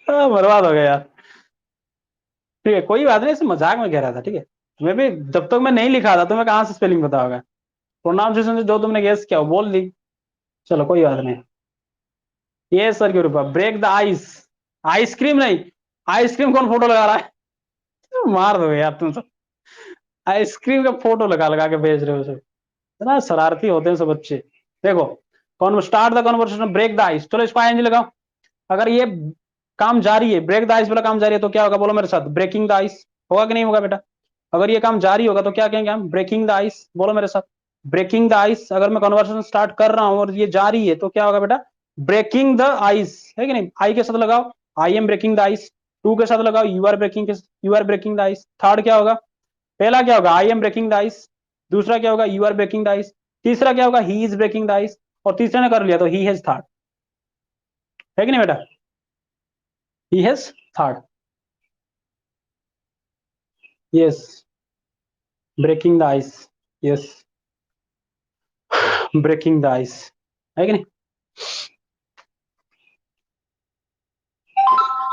बर्बाद हो गया यार। ठीक है, कोई बात नहीं, इसे मजाक में कह रहा था, ठीक है। तुम्हें भी जब तक मैं नहीं लिखा था तुम्हें कहाँ से स्पेलिंग पता होगा? प्रोनाउंसिएशन से जो तुमने गेस किया वो बोल दी। चलो कोई बात नहीं। ये सर के ऊपर ब्रेक द आइस। आइसक्रीम नहीं, आइसक्रीम कौन फोटो लगा रहा है? मार दो यार तुम तो। आइसक्रीम का फोटो लगा लगा के भेज रहे हो सब। इतना शरारती होते हैं सब बच्चे। देखो, कौन start the conversation, break the ice, चलो इसको आईएनजी लगाओ। अगर ये काम जारी है, ब्रेक द आइस वाला काम जारी है, तो क्या होगा? बोलो मेरे साथ, ब्रेकिंग द आइस। होगा कि नहीं होगा बेटा? अगर ये काम जारी होगा तो क्या कहेंगे हम? Breaking the ice. बोलो मेरे साथ, ब्रेकिंग द आइस। अगर मैं कन्वर्सेशन स्टार्ट कर रहा हूं और ये जारी है तो क्या होगा बेटा? ब्रेकिंग द आइस, है कि नहीं? आई के साथ लगाओ, I am breaking the ice. Two के साथ लगाओ, you are breaking, you are breaking the ice. Third क्या होगा? पहला क्या होगा? I am breaking the ice. दूसरा क्या होगा? You are breaking the ice. तीसरा क्या होगा? He is breaking the ice. और तीसरे ने कर लिया तो ही हैज थर्ड, है कि नहीं बेटा? He has third. Yes, breaking the ice. Yes, breaking the ice, है कि नहीं?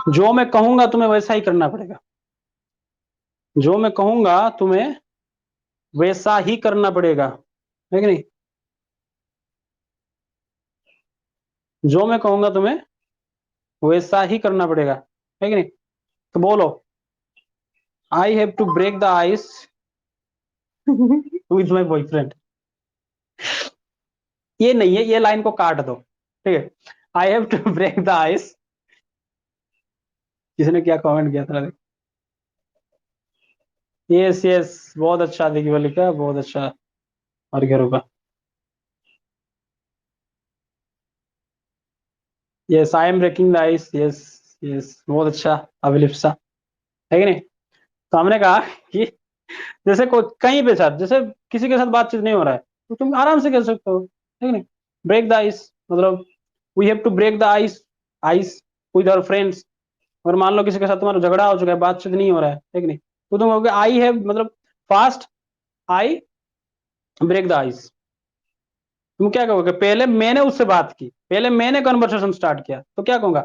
जो मैं कहूंगा तुम्हें वैसा ही करना पड़ेगा। जो मैं कहूंगा तुम्हें वैसा ही करना पड़ेगा, है कि नहीं? जो मैं कहूंगा तुम्हें वैसा ही करना पड़ेगा, है कि नहीं? तो बोलो, I have to break the ice with my boyfriend. ये नहीं है, ये लाइन को काट दो, ठीक है। I have to break the ice. किसने क्या कमेंट किया था? यस यस, बहुत अच्छा देखिए लिखा, बहुत अच्छा। और क्या रुका? Yes, I am breaking the ice, yes yes, बहुत अच्छा। अभिलिप्सा, है कि नहीं? तो हमने कहा कि जैसे कोई कहीं पे साथ, जैसे किसी के साथ बातचीत नहीं हो रहा है तो तुम आराम से कह सकते हो, है कि नहीं? ब्रेक द आइस मतलब we have to break the ice, ice with our friends. अगर मान लो किसी के साथ तुम्हारा झगड़ा हो चुका है, बातचीत नहीं हो रहा है कि नहीं, तो तुम कहोगे आई हैव, मतलब first I break the ice. तुम क्या कहोगे? पहले मैंने उससे बात की, पहले मैंने कन्वर्सेशन स्टार्ट किया, तो क्या कहूंगा?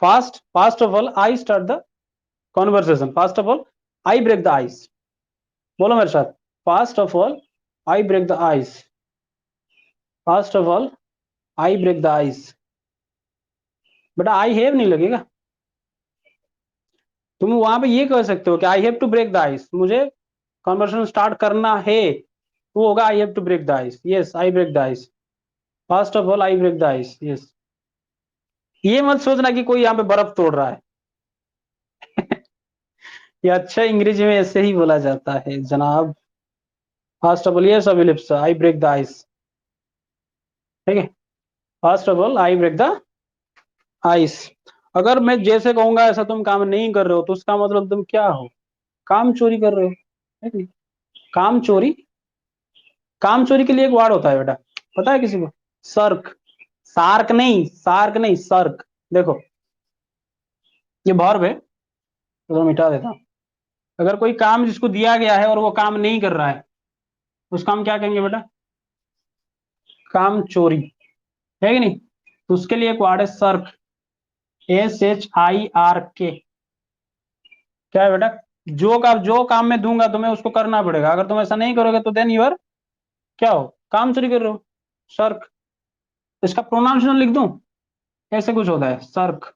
First, first of all I start the conversation, first of all I break the ice. बोलो मेरे साथ, first of all I break the ice, first of all I break the ice. बेटा I have नहीं लगेगा। तुम वहां पे ये कह सकते हो कि I have to break the ice, मुझे कॉन्वर्सेशन स्टार्ट करना है, वो होगा I have to break the ice, yes I break the ice, first of all I break the ice, yes. ये मत सोचना कि कोई यहाँ पे बर्फ तोड़ रहा है। ये अच्छा अंग्रेजी में ऐसे ही बोला जाता है जनाब। First of all, yes Abhilipsa, I break the ice, ठीक है। First of all I break the ice. अगर मैं जैसे कहूंगा ऐसा तुम काम नहीं कर रहे हो तो उसका मतलब तुम क्या हो? काम चोरी कर रहे हो, है कि नहीं? काम चोरी, काम चोरी के लिए एक वर्ड होता है बेटा, पता है किसी को? सर्क। सार्क नहीं, सार्क नहीं, सर्क। देखो, ये वर्ब है, तो मिटा देता हूं। अगर कोई काम जिसको दिया गया है और वो काम नहीं कर रहा है, उस काम क्या कहेंगे बेटा? काम चोरी, है कि नहीं? तो उसके लिए एक वर्ड है सर्क, SHIRK। क्या है बेटा? जो काम मैं दूंगा तुम्हें उसको करना पड़ेगा, अगर तुम ऐसा नहीं करोगे तो देन यूर क्या हो? काम चोरी कर रहे हो, सर्क। इसका प्रोनाउंसिएशन लिख दूं? ऐसे कुछ होता है, सर्क,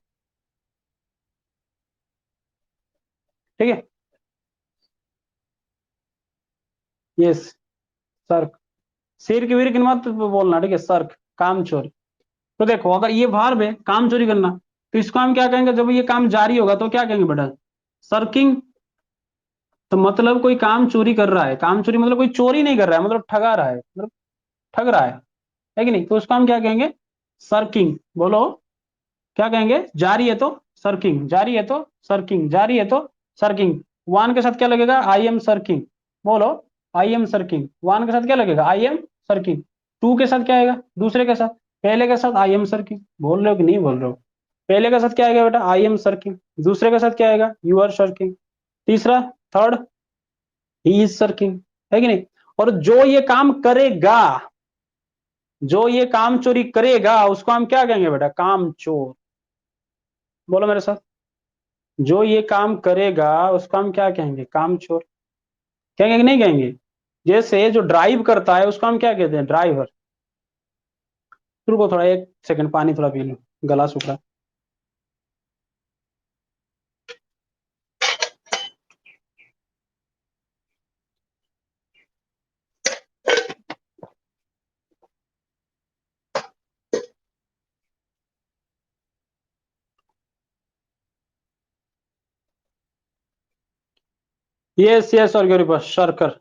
ठीक है। यस, सर्क। सिर की वीर की मत बोलना, ठीक है, सर्क, काम चोरी। तो देखो, अगर ये वर्ब है काम चोरी करना, तो इसको हम क्या कहेंगे? जब ये काम जारी होगा तो क्या कहेंगे बेटा? सर्किंग। तो मतलब कोई काम चोरी कर रहा है, काम चोरी मतलब कोई चोरी नहीं कर रहा है, मतलब ठगा रहा है, मतलब ठग रहा है कि नहीं? तो उसको हम क्या कहेंगे? सर्किंग। बोलो, क्या कहेंगे? जारी है तो सर्किंग, जारी है तो सर्किंग, जारी है तो सर्किंग। वन के साथ क्या लगेगा? I am shirking. बोलो, आई एम सर्किंग, वन के साथ क्या लगेगा, आई एम सर्किंग, टू के साथ क्या आएगा, दूसरे के साथ, पहले के साथ आई एम सर्किंग, बोल रहे हो कि नहीं बोल रहे हो, पहले के साथ क्या आएगा बेटा, आई एम सर्किंग, दूसरे के साथ क्या आएगा, यू आर सर्किंग, तीसरा, थर्ड, ही इज सर्किंग, है कि नहीं। और जो ये काम करेगा, जो ये काम चोरी करेगा उसको हम क्या कहेंगे बेटा, काम चोर। बोलो मेरे साथ, जो ये काम करेगा उसको हम क्या कहेंगे, काम चोर। कहेंगे कि नहीं कहेंगे। जैसे जो ड्राइव करता है उसको हम क्या कहते हैं, ड्राइवर। रुको थोड़ा, एक सेकंड पानी थोड़ा पी लूं, गला सूख रहा है। यस यस और गरीब शर्कर,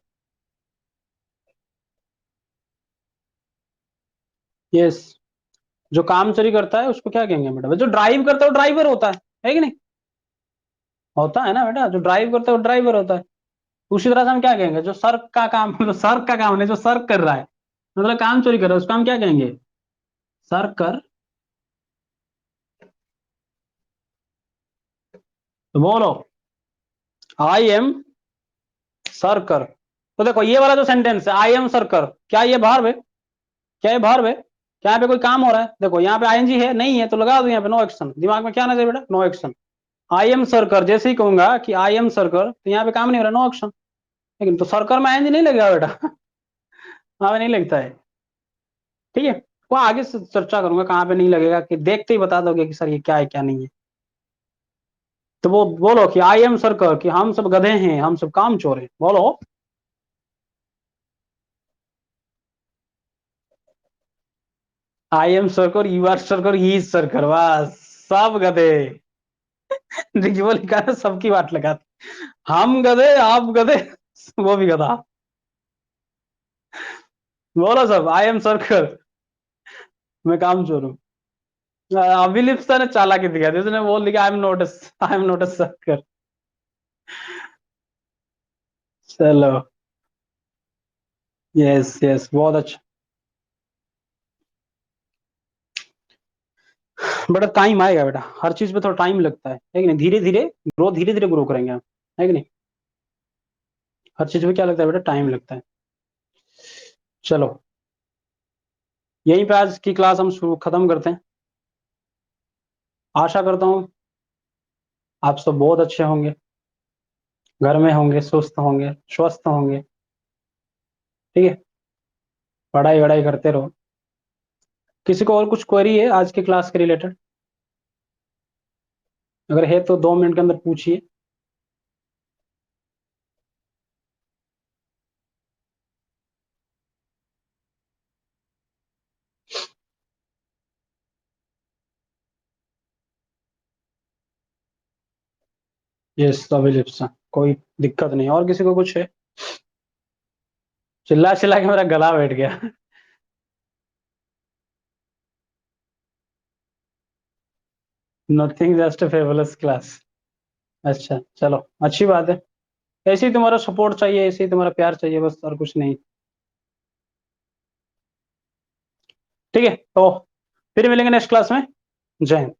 यस। जो काम चोरी करता है उसको क्या कहेंगे बेटा, जो ड्राइव करता है वो ड्राइवर होता है कि नहीं, होता है ना बेटा, जो ड्राइव करता है वो ड्राइवर होता है। उसी तरह से हम क्या कहेंगे, जो सर्क का काम, जो सर्क का काम नहीं, जो सर्क कर रहा है, मतलब काम चोरी कर रहा है, उसको हम क्या कहेंगे, सर्कर। तो बोलो, आई एम सर्कर। तो देखो ये वाला जो सेंटेंस है, आई एम सर्कर, क्या ये भार्ब है, क्या ये भार्ब है, क्या यहाँ पे कोई काम हो रहा है, देखो यहाँ पे आईएनजी है नहीं है, तो लगा दो यहाँ पे नो एक्शन, दिमाग में क्या आना चाहिए बेटा, नो एक्शन। आई एम सर्कर, जैसे ही कहूंगा कि आई एम सर्कर, तो यहाँ पे काम नहीं हो रहा, नो एक्शन। लेकिन तो सर्कर में आईएनजी नहीं लगेगा बेटा, वहां पे नहीं लगता है, ठीक है। वो आगे से चर्चा करूंगा कहाँ पे नहीं लगेगा, कि देखते ही बता दोगे कि सर ये क्या है क्या नहीं है। तो वो बोलो कि आई एम सर्कर, कि हम सब गधे हैं, हम सब काम चोर हैं, बोलो। I am shirker, you are shirker, he is shirker, बस सब गधे। देखिए वो लिखा है, सबकी बात लगा दी। हम गधे, आप गधे, वो भी गधा। बोलो सब, आई एम सर्कर, मैं काम चोर हूँ। अभी लिप्सा ने चालाकी दिखा दी, उसने बोल दिया आई एम नोट अ सर्कर। चलो, यस यस, बहुत अच्छा। बड़ा टाइम आएगा बेटा, हर चीज पे थोड़ा टाइम लगता है कि नहीं, धीरे धीरे ग्रो, धीरे धीरे ग्रो करेंगे हम, है कि नहीं। हर चीज में क्या लगता है बेटा, टाइम लगता है। चलो, यहीं पे आज की क्लास हम खत्म करते हैं। आशा करता हूँ आप सब बहुत अच्छे होंगे, घर में होंगे, सुस्त होंगे, स्वस्थ होंगे, ठीक है। पढ़ाई वढ़ाई करते रहो। किसी को और कुछ क्वेरी है आज की क्लास के रिलेटेड, अगर है तो 2 मिनट के अंदर पूछिए। यस अभिलिप्सा, कोई दिक्कत नहीं, और किसी को कुछ है। चिल्ला चिल्ला के मेरा गला बैठ गया। Nothing, just a fabulous class. अच्छा चलो, अच्छी बात है। ऐसे ही तुम्हारा सपोर्ट चाहिए, ऐसे ही तुम्हारा प्यार चाहिए, बस और कुछ नहीं। ठीक है, तो फिर मिलेंगे नेक्स्ट क्लास में। जय हिंद।